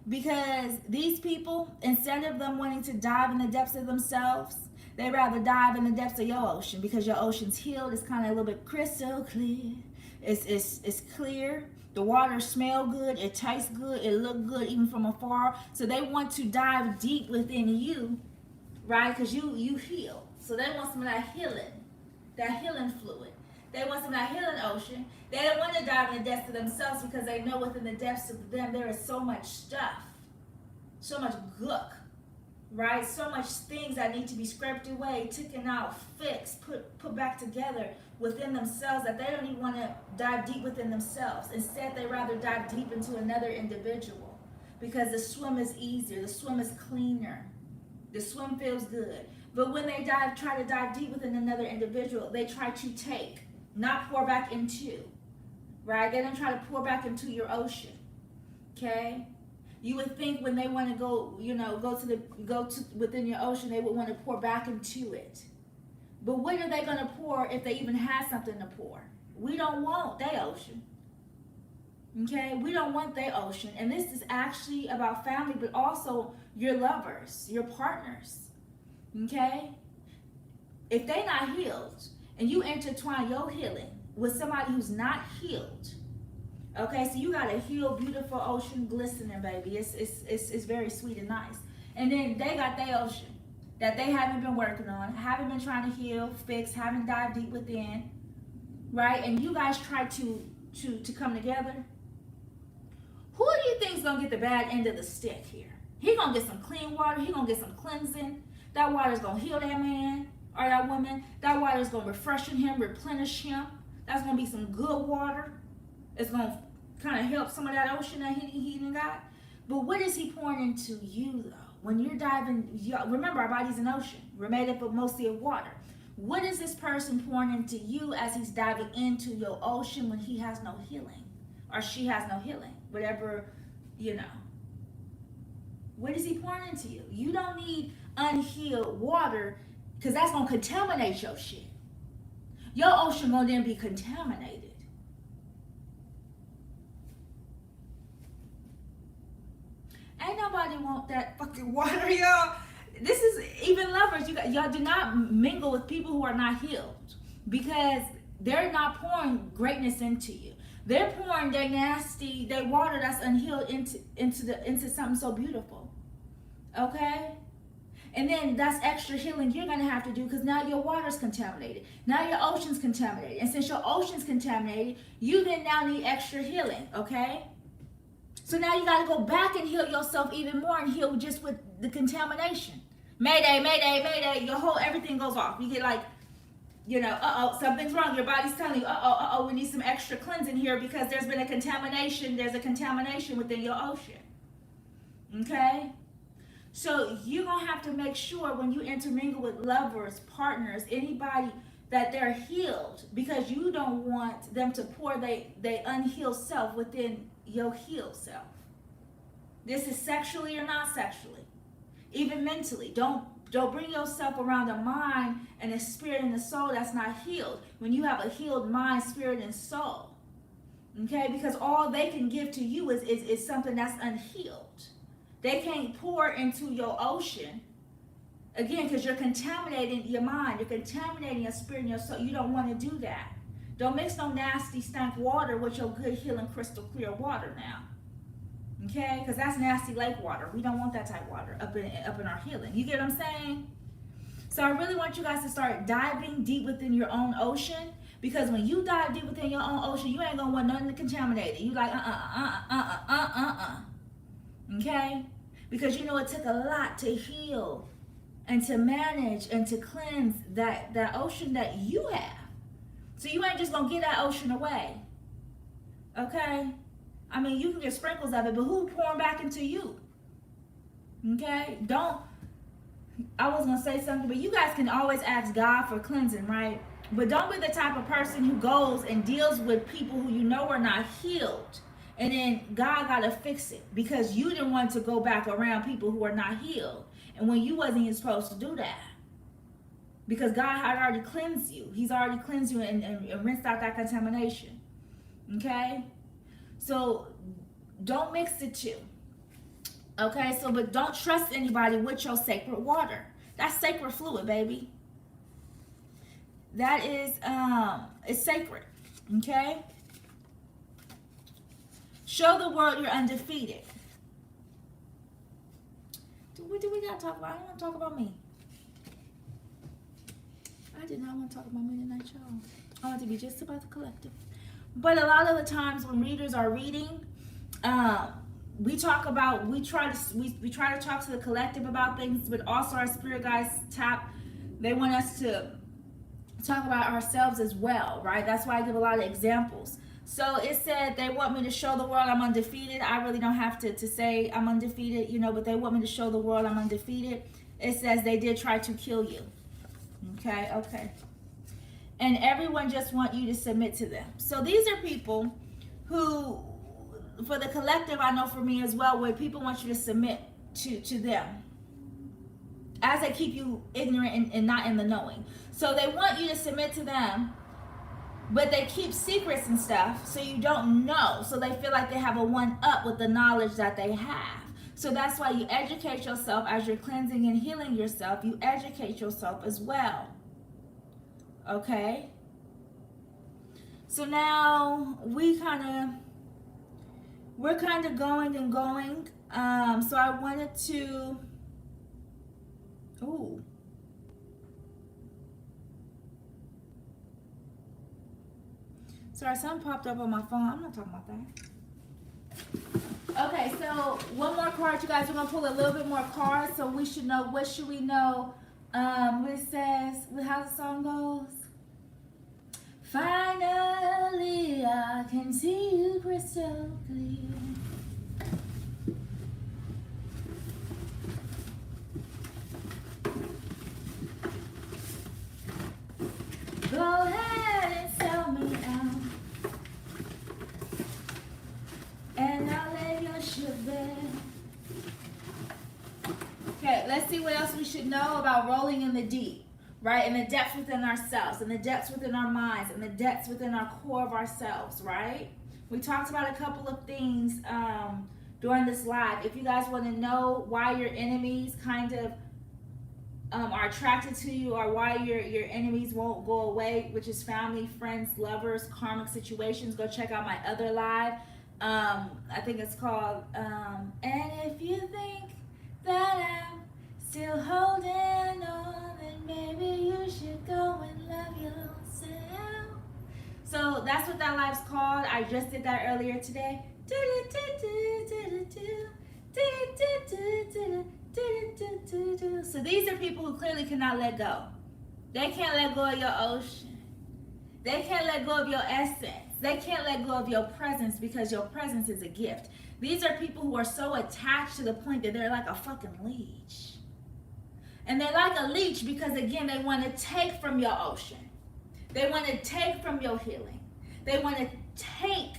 Because these people, instead of them wanting to dive in the depths of themselves, they rather dive in the depths of your ocean, because your ocean's healed. It's kind of a little bit crystal clear. It's clear. The water smell good. It tastes good. It look good even from afar. So they want to dive deep within you, right? Because you heal. So they want some of that healing fluid. They want some of that healing ocean. They don't want to dive in the depths of themselves, because they know within the depths of them there is so much stuff, so much gook, right? So much things that need to be scraped away, taken out, fixed, put back together within themselves, that they don't even want to dive deep within themselves. Instead, they rather dive deep into another individual, because the swim is easier, the swim is cleaner, the swim feels good. But when they try to dive deep within another individual, they try to take, not pour back into, right? They don't try to pour back into your ocean, okay? You would think when they want to go, go to within your ocean, they would want to pour back into it. But when are they going to pour if they even have something to pour? We don't want their ocean, okay? We don't want their ocean. And this is actually about family, but also your lovers, your partners, okay? If they're not healed, and you intertwine your healing with somebody who's not healed, okay, so you got a healed, beautiful ocean glistening, baby. It's very sweet and nice. And then they got their ocean that they haven't been working on, haven't been trying to heal, fix, haven't dived deep within, right? And you guys try to come together. Who do you think is gonna get the bad end of the stick here? He gonna get some clean water. He gonna get some cleansing. That water is gonna heal that man or that woman. That water is gonna refresh him, replenish him. That's gonna be some good water. It's gonna kind of help some of that ocean that he got. But what is he pouring into you, though? When you're diving, remember, our body's an ocean. We're made up of mostly of water. What is this person pouring into you as he's diving into your ocean when he has no healing? Or she has no healing? Whatever, What is he pouring into you? You don't need unhealed water, because that's going to contaminate your shit. Your ocean going to then be contaminated. Ain't nobody want that fucking water, y'all. This is, even lovers, y'all do not mingle with people who are not healed, because they're not pouring greatness into you. They're pouring their nasty, their water that's unhealed into something so beautiful. Okay? And then that's extra healing you're going to have to do, because now your water's contaminated. Now your ocean's contaminated. And since your ocean's contaminated, you then now need extra healing, okay? So now you got to go back and heal yourself even more, and heal just with the contamination. Mayday, mayday, mayday. Your whole everything goes off. You get like, something's wrong. Your body's telling you, we need some extra cleansing here, because there's been a contamination. There's a contamination within your ocean. Okay? So you're going to have to make sure when you intermingle with lovers, partners, anybody, that they're healed, because you don't want them to pour their unhealed self within your healed self. This is sexually or not sexually, even mentally. Don't bring yourself around a mind and a spirit and a soul that's not healed, when you have a healed mind, spirit, and soul. Okay? Because all they can give to you is something that's unhealed. They can't pour into your ocean, again, because you're contaminating your mind, you're contaminating your spirit and your soul. You don't want to do that. Don't mix no nasty stank water with your good healing crystal clear water now. Okay? Because that's nasty lake water. We don't want that type of water up in our healing. You get what I'm saying? So I really want you guys to start diving deep within your own ocean, because when you dive deep within your own ocean, you ain't gonna want nothing to contaminate it. You like okay? Because it took a lot to heal and to manage and to cleanse that ocean that you have. So you ain't just gonna get that ocean away. Okay? I mean, you can get sprinkles of it, but who pouring back into you? Okay? I was gonna say something, but you guys can always ask God for cleansing, right? But don't be the type of person who goes and deals with people who you know are not healed, and then God gotta fix it because you didn't want to go back around people who are not healed, and when you wasn't even supposed to do that. because God had already cleansed you. He's already cleansed you and rinsed out that contamination. Okay? So don't mix the two. Okay? So, but don't trust anybody with your sacred water. That's sacred fluid, baby. That is, it's sacred. Okay? Show the world you're undefeated. What do we got to talk about? I don't want to talk about me. I did not want to talk about me tonight, y'all. I want to be just about the collective. But a lot of the times when readers are reading, we try to talk to the collective about things, but also our spirit guides they want us to talk about ourselves as well, right? That's why I give a lot of examples. So it said they want me to show the world I'm undefeated. I really don't have to say I'm undefeated, but they want me to show the world I'm undefeated. It says they did try to kill you. Okay. And everyone just want you to submit to them. So these are people who, for the collective, I know for me as well, where people want you to submit to them as they keep you ignorant and not in the knowing. So they want you to submit to them, but they keep secrets and stuff so you don't know. So they feel like they have a one-up with the knowledge that they have. So that's why you educate yourself as you're cleansing and healing yourself. You educate yourself as well. Okay? So now we're kind of going and going. So I wanted to... Ooh. Sorry, something popped up on my phone. I'm not talking about that. Okay, so one more card, you guys. We're gonna pull a little bit more cards, so we should know. What should we know? It says, how the song goes. Finally, I can see you crystal clear. Go ahead and sell me out, and I'll lay your ship there. Okay, let's see what else we should know about rolling in the deep, right? In the depths within ourselves, in the depths within our minds, in the depths within our core of ourselves, right? We talked about a couple of things during this live. If you guys want to know why your enemies kind of are attracted to you, or why your enemies won't go away, which is family, friends, lovers, karmic situations, go check out my other live. I think it's called and if you think that I'm still holding on, then maybe you should go and love yourself. So that's what that live's called. I just did that earlier today. So these are people who clearly cannot let go. They can't let go of your ocean. They can't let go of your essence. They can't let go of your presence, because your presence is a gift. These are people who are so attached to the point that they're like a fucking leech. And they're like a leech because, again, they want to take from your ocean. They want to take from your healing. They want to take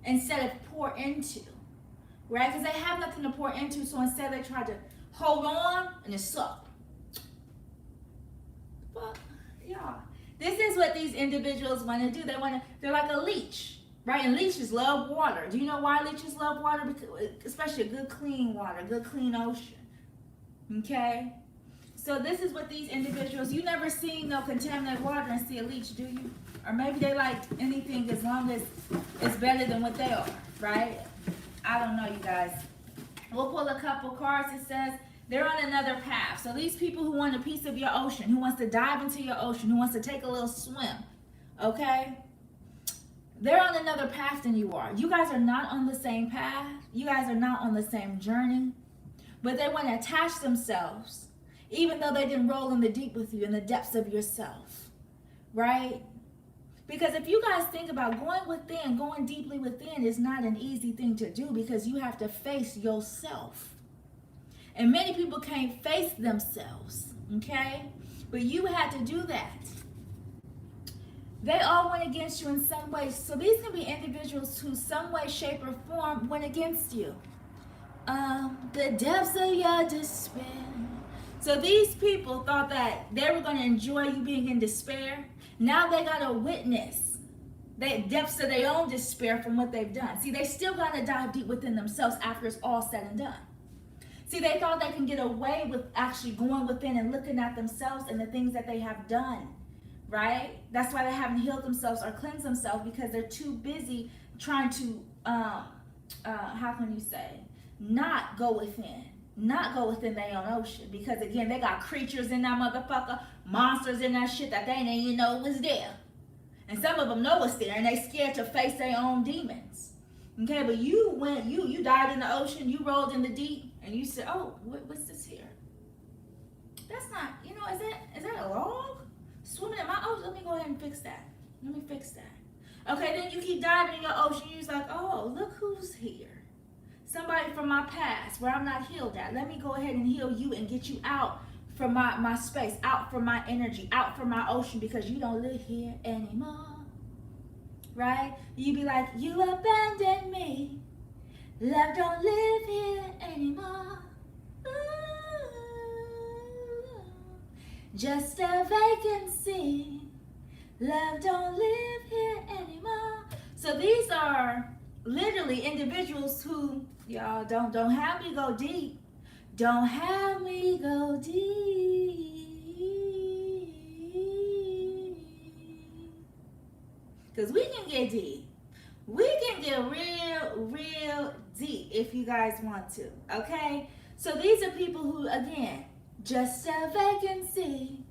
instead of pour into, right? Because they have nothing to pour into, so instead they try to hold on and just suck. But, yeah. This is what these individuals want to do. They're like a leech, right? And leeches love water. Do you know why leeches love water? Because, especially a good clean water, good clean ocean. Okay? So this is what these individuals, you never seen no contaminated water and see a leech, do you? Or maybe they like anything as long as it's better than what they are, right? I don't know, you guys. We'll pull a couple cards. It says they're on another path. So these people who want a piece of your ocean, who wants to dive into your ocean, who wants to take a little swim, okay? They're on another path than you are. You guys are not on the same path. You guys are not on the same journey. But they want to attach themselves, even though they didn't roll in the deep with you, in the depths of yourself, right? Because if you guys think about going within, going deeply within is not an easy thing to do, because you have to face yourself. And many people can't face themselves, okay? But you had to do that. They all went against you in some way. So these can be individuals who some way, shape, or form went against you. The depths of your despair So these people thought that they were going to enjoy you being in despair. Now they got to witness the depths of their own despair from what they've done. See, they still got to dive deep within themselves after it's all said and done. See, they thought they can get away with actually going within and looking at themselves and the things that they have done, right? That's why they haven't healed themselves or cleansed themselves, because they're too busy trying to, how can you say, not go within their own ocean. Because again, they got creatures in that motherfucker, monsters in that shit that they didn't even know was there. And some of them know it's there and they scared to face their own demons. Okay, but you died in the ocean, you rolled in the deep, and you said, oh, what's this here? That's not, is that a log? Swimming in my ocean? Let me go ahead and fix that. Okay, then you keep diving in your ocean, you're just like, oh, look who's here. Somebody from my past where I'm not healed at. Let me go ahead and heal you and get you out from my space, out from my energy, out from my ocean, because you don't live here anymore. Right? You be like, you abandoned me. Love don't live here anymore. Ooh, just a vacancy. Love don't live here anymore. So these are literally individuals who, y'all, don't have me go deep. Don't have me go deep. Because we can get deep. We can get real deep if you guys want to. Okay? So these are people who, again, just a vacancy.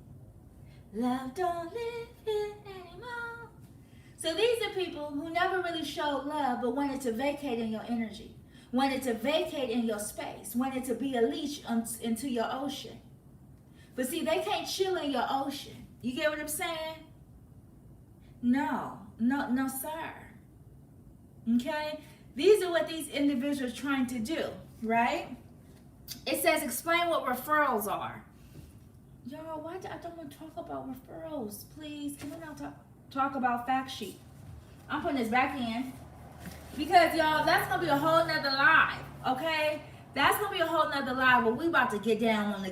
Love don't live here anymore. So these are people who never really showed love, but wanted to vacate in your energy. Wanted to vacate in your space. Wanted to be a leash into your ocean. But see, they can't chill in your ocean. You get what I'm saying? No, sir. Okay? These are what these individuals are trying to do, right? It says, explain what referrals are. Y'all, why I don't want to talk about referrals? Please, can we not talk about fact sheet? I'm putting this back in. Because, y'all, that's going to be a whole nother live, okay? That's going to be a whole nother live where we about to get down on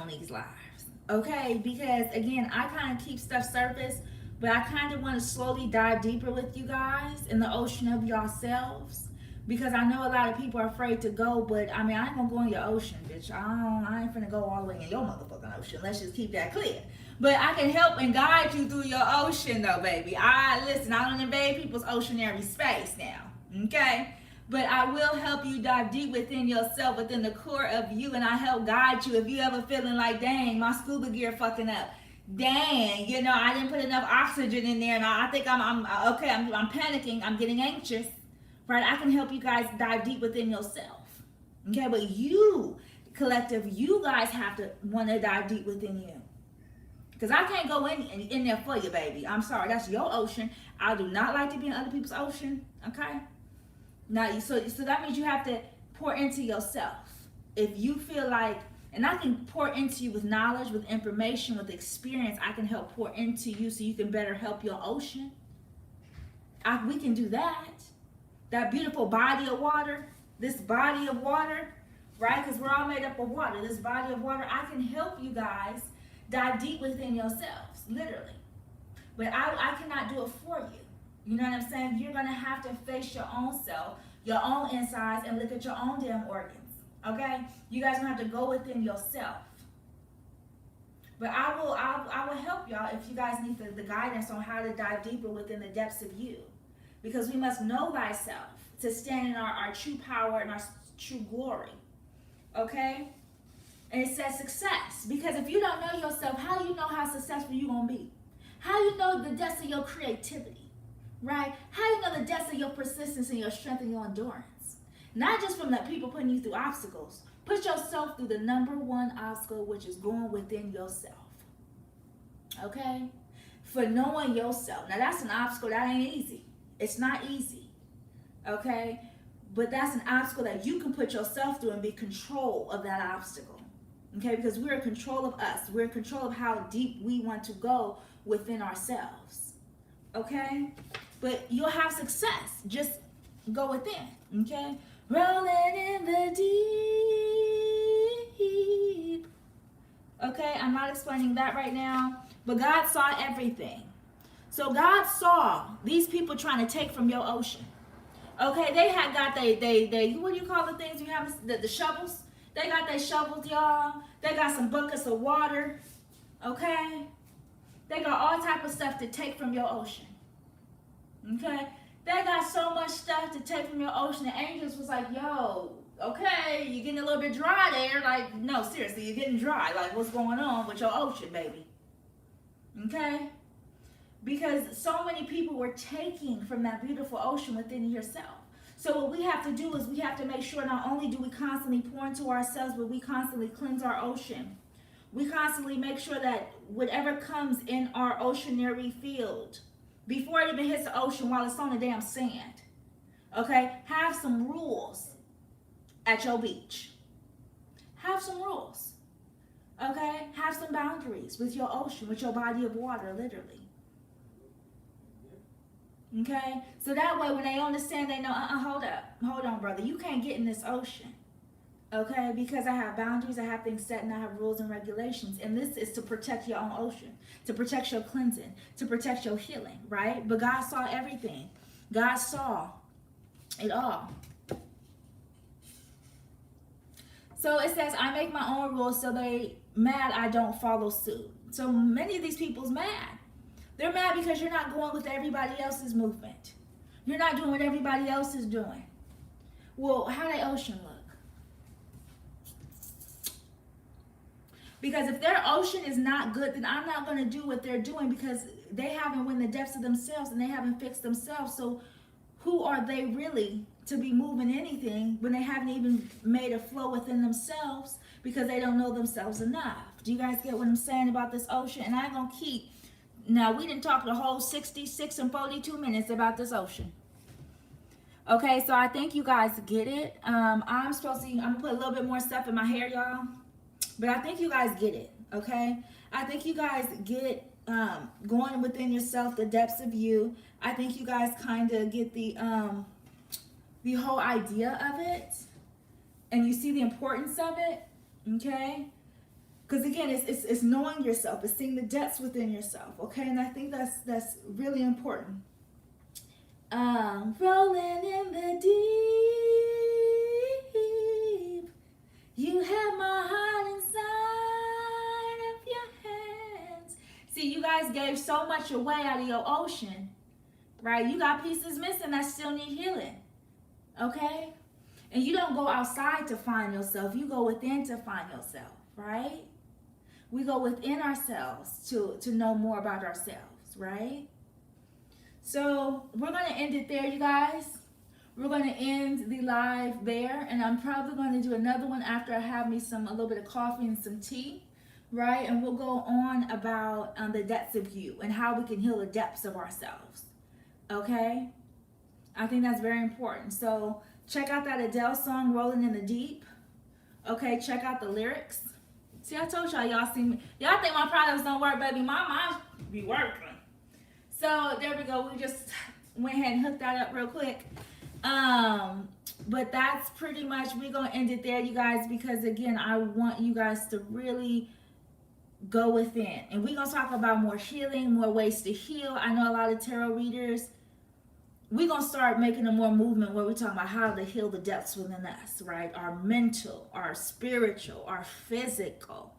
these lives. Okay, because again, I kind of keep stuff surface, but I kind of want to slowly dive deeper with you guys in the ocean of yourselves, because I know a lot of people are afraid to go, but I mean, I ain't gonna go in your ocean, bitch. I ain't finna go all the way in your motherfucking ocean. Let's just keep that clear. But I can help and guide you through your ocean, though, baby. I don't invade people's oceanary space now, okay? But I will help you dive deep within yourself, within the core of you, and I help guide you if you ever feeling like, dang, my scuba gear fucking up. Dang, I didn't put enough oxygen in there, and I think I'm panicking, I'm getting anxious, right? I can help you guys dive deep within yourself, okay? But you, collective, you guys have to want to dive deep within you. Because I can't go in there for you, baby. I'm sorry, that's your ocean. I do not like to be in other people's ocean, okay? Now, so that means you have to pour into yourself. If you feel like, and I can pour into you with knowledge, with information, with experience. I can help pour into you so you can better help your ocean. We can do that. That beautiful body of water, this body of water, right? Because we're all made up of water. This body of water, I can help you guys dive deep within yourselves, literally. But I cannot do it for you. You know what I'm saying? You're going to have to face your own self, your own insides, and look at your own damn organs. Okay? You guys going to have to go within yourself. But I will help y'all if you guys need the guidance on how to dive deeper within the depths of you. Because we must know thyself to stand in our true power and our true glory. Okay? And it says success. Because if you don't know yourself, how do you know how successful you're going to be? How do you know the depths of your creativity? Right? How do you know the depths of your persistence and your strength and your endurance? Not just from the people putting you through obstacles. Put yourself through the number one obstacle, which is going within yourself. Okay? For knowing yourself. Now that's an obstacle that ain't easy. It's not easy. Okay? But that's an obstacle that you can put yourself through and be in control of that obstacle. Okay? Because we're in control of us. We're in control of how deep we want to go within ourselves. Okay? But you'll have success. Just go within. Okay? Rolling in the deep. I'm not explaining that right now, but God saw everything. So God saw these people trying to take from your ocean. Okay, they had got they what do you call the things you have, the shovels? They got their shovels, y'all. They got some buckets of water. Okay? They got all type of stuff to take from your ocean. Okay? They got so much stuff to take from your ocean. The angels was like, yo, okay, you're getting a little bit dry there. Like, no, seriously, you're getting dry. Like, what's going on with your ocean, baby? Okay? Because so many people were taking from that beautiful ocean within yourself. So what we have to do is we have to make sure not only do we constantly pour into ourselves, but we constantly cleanse our ocean. We constantly make sure that whatever comes in our oceanary field, before it even hits the ocean while it's on the damn sand, okay, have some rules at your beach. Have some rules, okay? Have some boundaries with your ocean, with your body of water, literally. Okay, so that way when they on the sand, they know, hold on, brother, you can't get in this ocean. Okay, because I have boundaries, I have things set, and I have rules and regulations. And this is to protect your own ocean, to protect your cleansing, to protect your healing, right? But God saw everything. God saw it all. So it says, I make my own rules, so they mad I don't follow suit. So many of these people's mad. They're mad because you're not going with everybody else's movement. You're not doing what everybody else is doing. Well, how the ocean look? Because if their ocean is not good, then I'm not going to do what they're doing, because they haven't went in the depths of themselves and they haven't fixed themselves. So who are they really to be moving anything when they haven't even made a flow within themselves, because they don't know themselves enough? Do you guys get what I'm saying about this ocean? And I'm going to keep... Now, we didn't talk the whole 66 and 42 minutes about this ocean. Okay, so I think you guys get it. I'm going to put a little bit more stuff in my hair, y'all. But I think you guys get it, okay? I think you guys get going within yourself, the depths of you. I think you guys kind of get the whole idea of it. And you see the importance of it, okay? Because again, it's knowing yourself, it's seeing the depths within yourself, okay? And I think that's really important. Rolling in the deep, you have my heart inside of your hands. See, you guys gave so much away out of your ocean, right? You got pieces missing that still need healing, okay? And you don't go outside to find yourself, you go within to find yourself, right? We go within ourselves to know more about ourselves, right? So we're going to end it there, you guys. We're going to end the live there. And I'm probably going to do another one after I have me a little bit of coffee and some tea, right? And we'll go on about the depths of you and how we can heal the depths of ourselves, okay? I think that's very important. So check out that Adele song, Rolling in the Deep. Okay, check out the lyrics. See, I told y'all see me. Y'all think my products don't work, baby. My mind be working. So there we go. We just went ahead and hooked that up real quick. But that's pretty much, we're going to end it there, you guys, because again, I want you guys to really go within. And we're going to talk about more healing, more ways to heal. I know a lot of tarot readers, we're going to start making a more movement where we're talking about how to heal the depths within us, right? Our mental, our spiritual, our physical,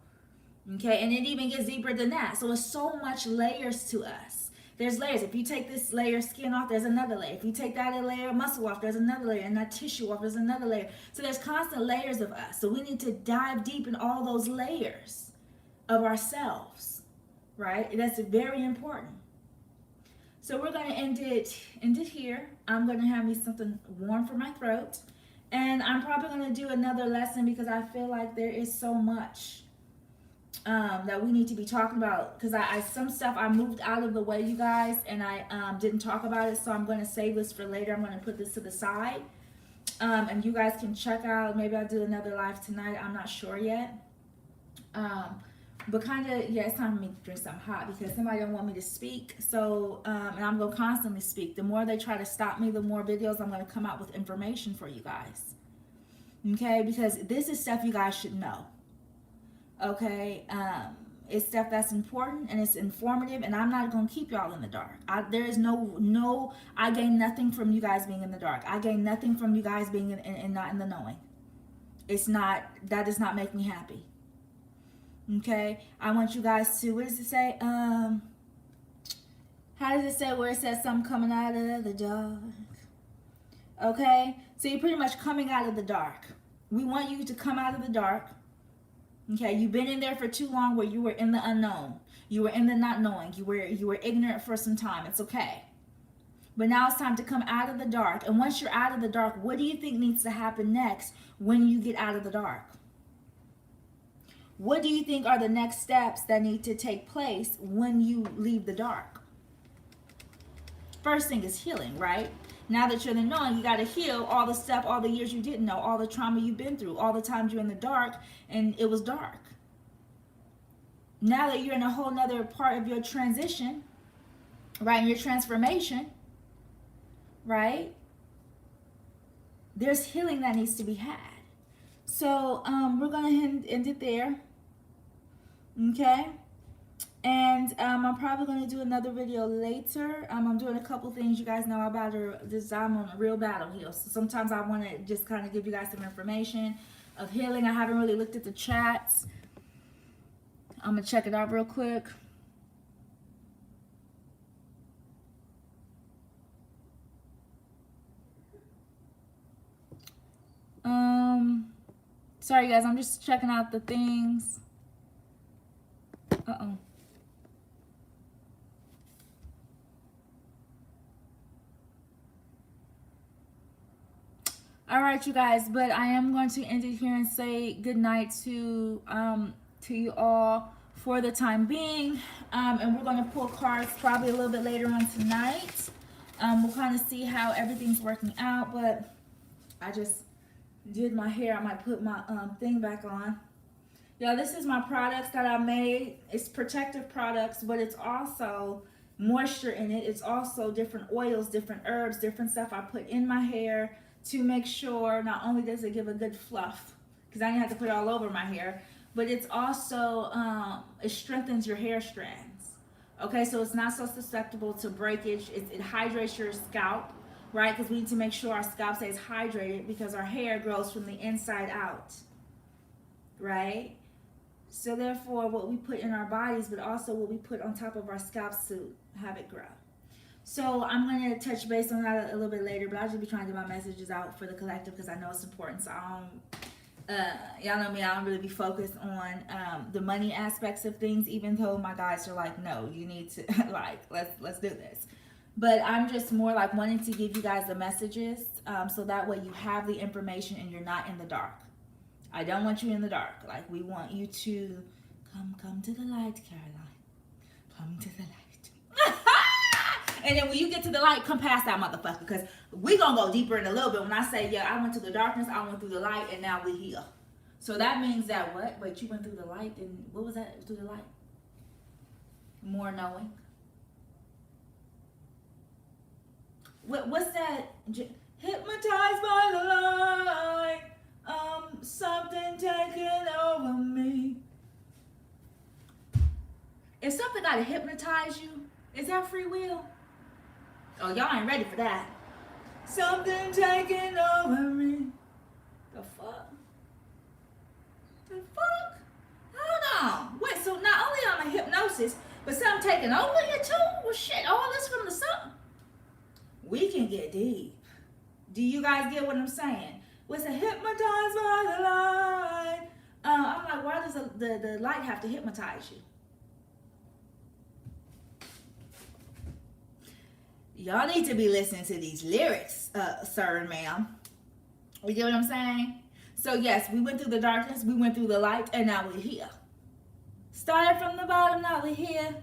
okay? And it even gets deeper than that. So it's so much layers to us. There's layers. If you take this layer of skin off, there's another layer. If you take that layer of muscle off, there's another layer. And that tissue off, there's another layer. So there's constant layers of us. So we need to dive deep in all those layers of ourselves, right? That's very important. So we're going to end it here. I'm going to have me something warm for my throat. And I'm probably going to do another lesson because I feel like there is so much that we need to be talking about. Because some stuff I moved out of the way, you guys, and I didn't talk about it. So I'm going to save this for later. I'm going to put this to the side. And you guys can check out. Maybe I'll do another live tonight. I'm not sure yet. But kind of, yeah, it's time for me to drink something hot because somebody don't want me to speak. So, and I'm going to constantly speak. The more they try to stop me, the more videos I'm going to come out with information for you guys. Okay? Because this is stuff you guys should know. Okay? It's stuff that's important and it's informative, and I'm not going to keep y'all in the dark. There is I gain nothing from you guys being in the dark. I gain nothing from you guys being in not in the knowing. That does not make me happy. Okay? I want you guys to, what does it say? How does it say where it says something coming out of the dark? Okay? So you're pretty much coming out of the dark. We want you to come out of the dark. Okay, you've been in there for too long where you were in the unknown. You were in the not knowing. You were ignorant for some time. It's okay. But now it's time to come out of the dark. And once you're out of the dark, what do you think needs to happen next when you get out of the dark? What do you think are the next steps that need to take place when you leave the dark? First thing is healing, right? Now that you're in the knowing, you got to heal all the stuff, all the years you didn't know, all the trauma you've been through, all the times you're in the dark and it was dark. Now that you're in a whole nother part of your transition, right, in your transformation, right, there's healing that needs to be had. So we're going to end it there, okay? And I'm probably going to do another video later. I'm doing a couple things. You guys know I'm on a real battle here. So sometimes I want to just kind of give you guys some information of healing. I haven't really looked at the chats. I'm going to check it out real quick. Sorry guys, I'm just checking out the things. Uh-oh. All right, you guys, but I am going to end it here and say good night to you all for the time being. And we're going to pull cards probably a little bit later on tonight. We'll kind of see how everything's working out, but I just did my hair. I might put my thing back on. Yeah, this is my products that I made. It's protective products, but it's also moisture in it. It's also different oils, different herbs, different stuff I put in my hair to make sure not only does it give a good fluff, because I didn't have to put it all over my hair, but it's also, it strengthens your hair strands. Okay, so it's not so susceptible to breakage. It hydrates your scalp, right? Because we need to make sure our scalp stays hydrated because our hair grows from the inside out, right? So therefore, what we put in our bodies, but also what we put on top of our scalps to have it grow. So I'm going to touch base on that a little bit later, but I'll just be trying to get my messages out for the collective because I know it's important. So y'all know me, I don't really be focused on the money aspects of things, even though my guys are like, no, you need to, like, let's do this. But I'm just more like wanting to give you guys the messages so that way you have the information and you're not in the dark. I don't want you in the dark. Like, we want you to come to the light, Caroline. Come to the light. And then when you get to the light, come past that motherfucker, because we gonna go deeper in a little bit. When I say, yeah, I went to the darkness, I went through the light, and now we're here. So that means that what? Wait, you went through the light, and what was that? Through the light? More knowing. What's that? Hypnotized by the light. Something taking over me. If something gotta hypnotize you, is that free will? Oh, y'all ain't ready for that. Something taking over me. The fuck? The fuck? Hold on. Wait, so not only am I hypnosis, but something taking over you too? Well, shit, all this from the sun. We can get deep. Do you guys get what I'm saying? Was it hypnotized by the light? I'm like, why does the light have to hypnotize you? Y'all need to be listening to these lyrics, sir and ma'am. You get what I'm saying? So yes, we went through the darkness, we went through the light, and now we're here. Started from the bottom, now we're here.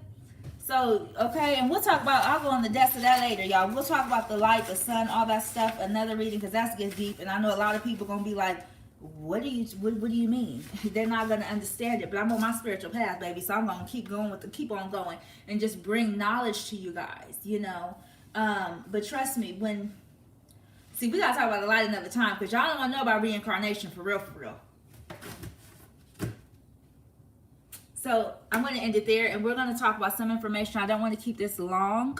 So, okay, and we'll talk about, I'll go on the depths of that later, y'all. We'll talk about the light, the sun, all that stuff, another reading, because that gets deep, and I know a lot of people going to be like, what do you mean? They're not going to understand it, but I'm on my spiritual path, baby, so I'm going to keep on going, and just bring knowledge to you guys, you know. But trust me, we got to talk about the light another time, because y'all don't want to know about reincarnation for real, for real. So I'm going to end it there, and we're going to talk about some information. I don't want to keep this long.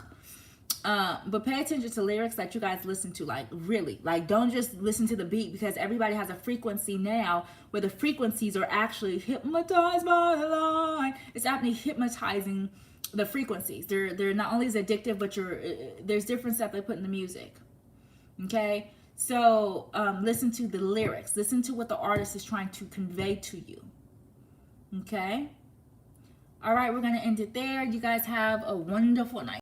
But pay attention to lyrics that you guys listen to, like really, like don't just listen to the beat, because everybody has a frequency now where the frequencies are actually hypnotized by the line. It's actually hypnotizing the frequencies. They're not only as addictive, but there's different stuff they put in the music. Okay, so listen to the lyrics, listen to what the artist is trying to convey to you. Okay, all right, we're gonna end it there. You guys have a wonderful night.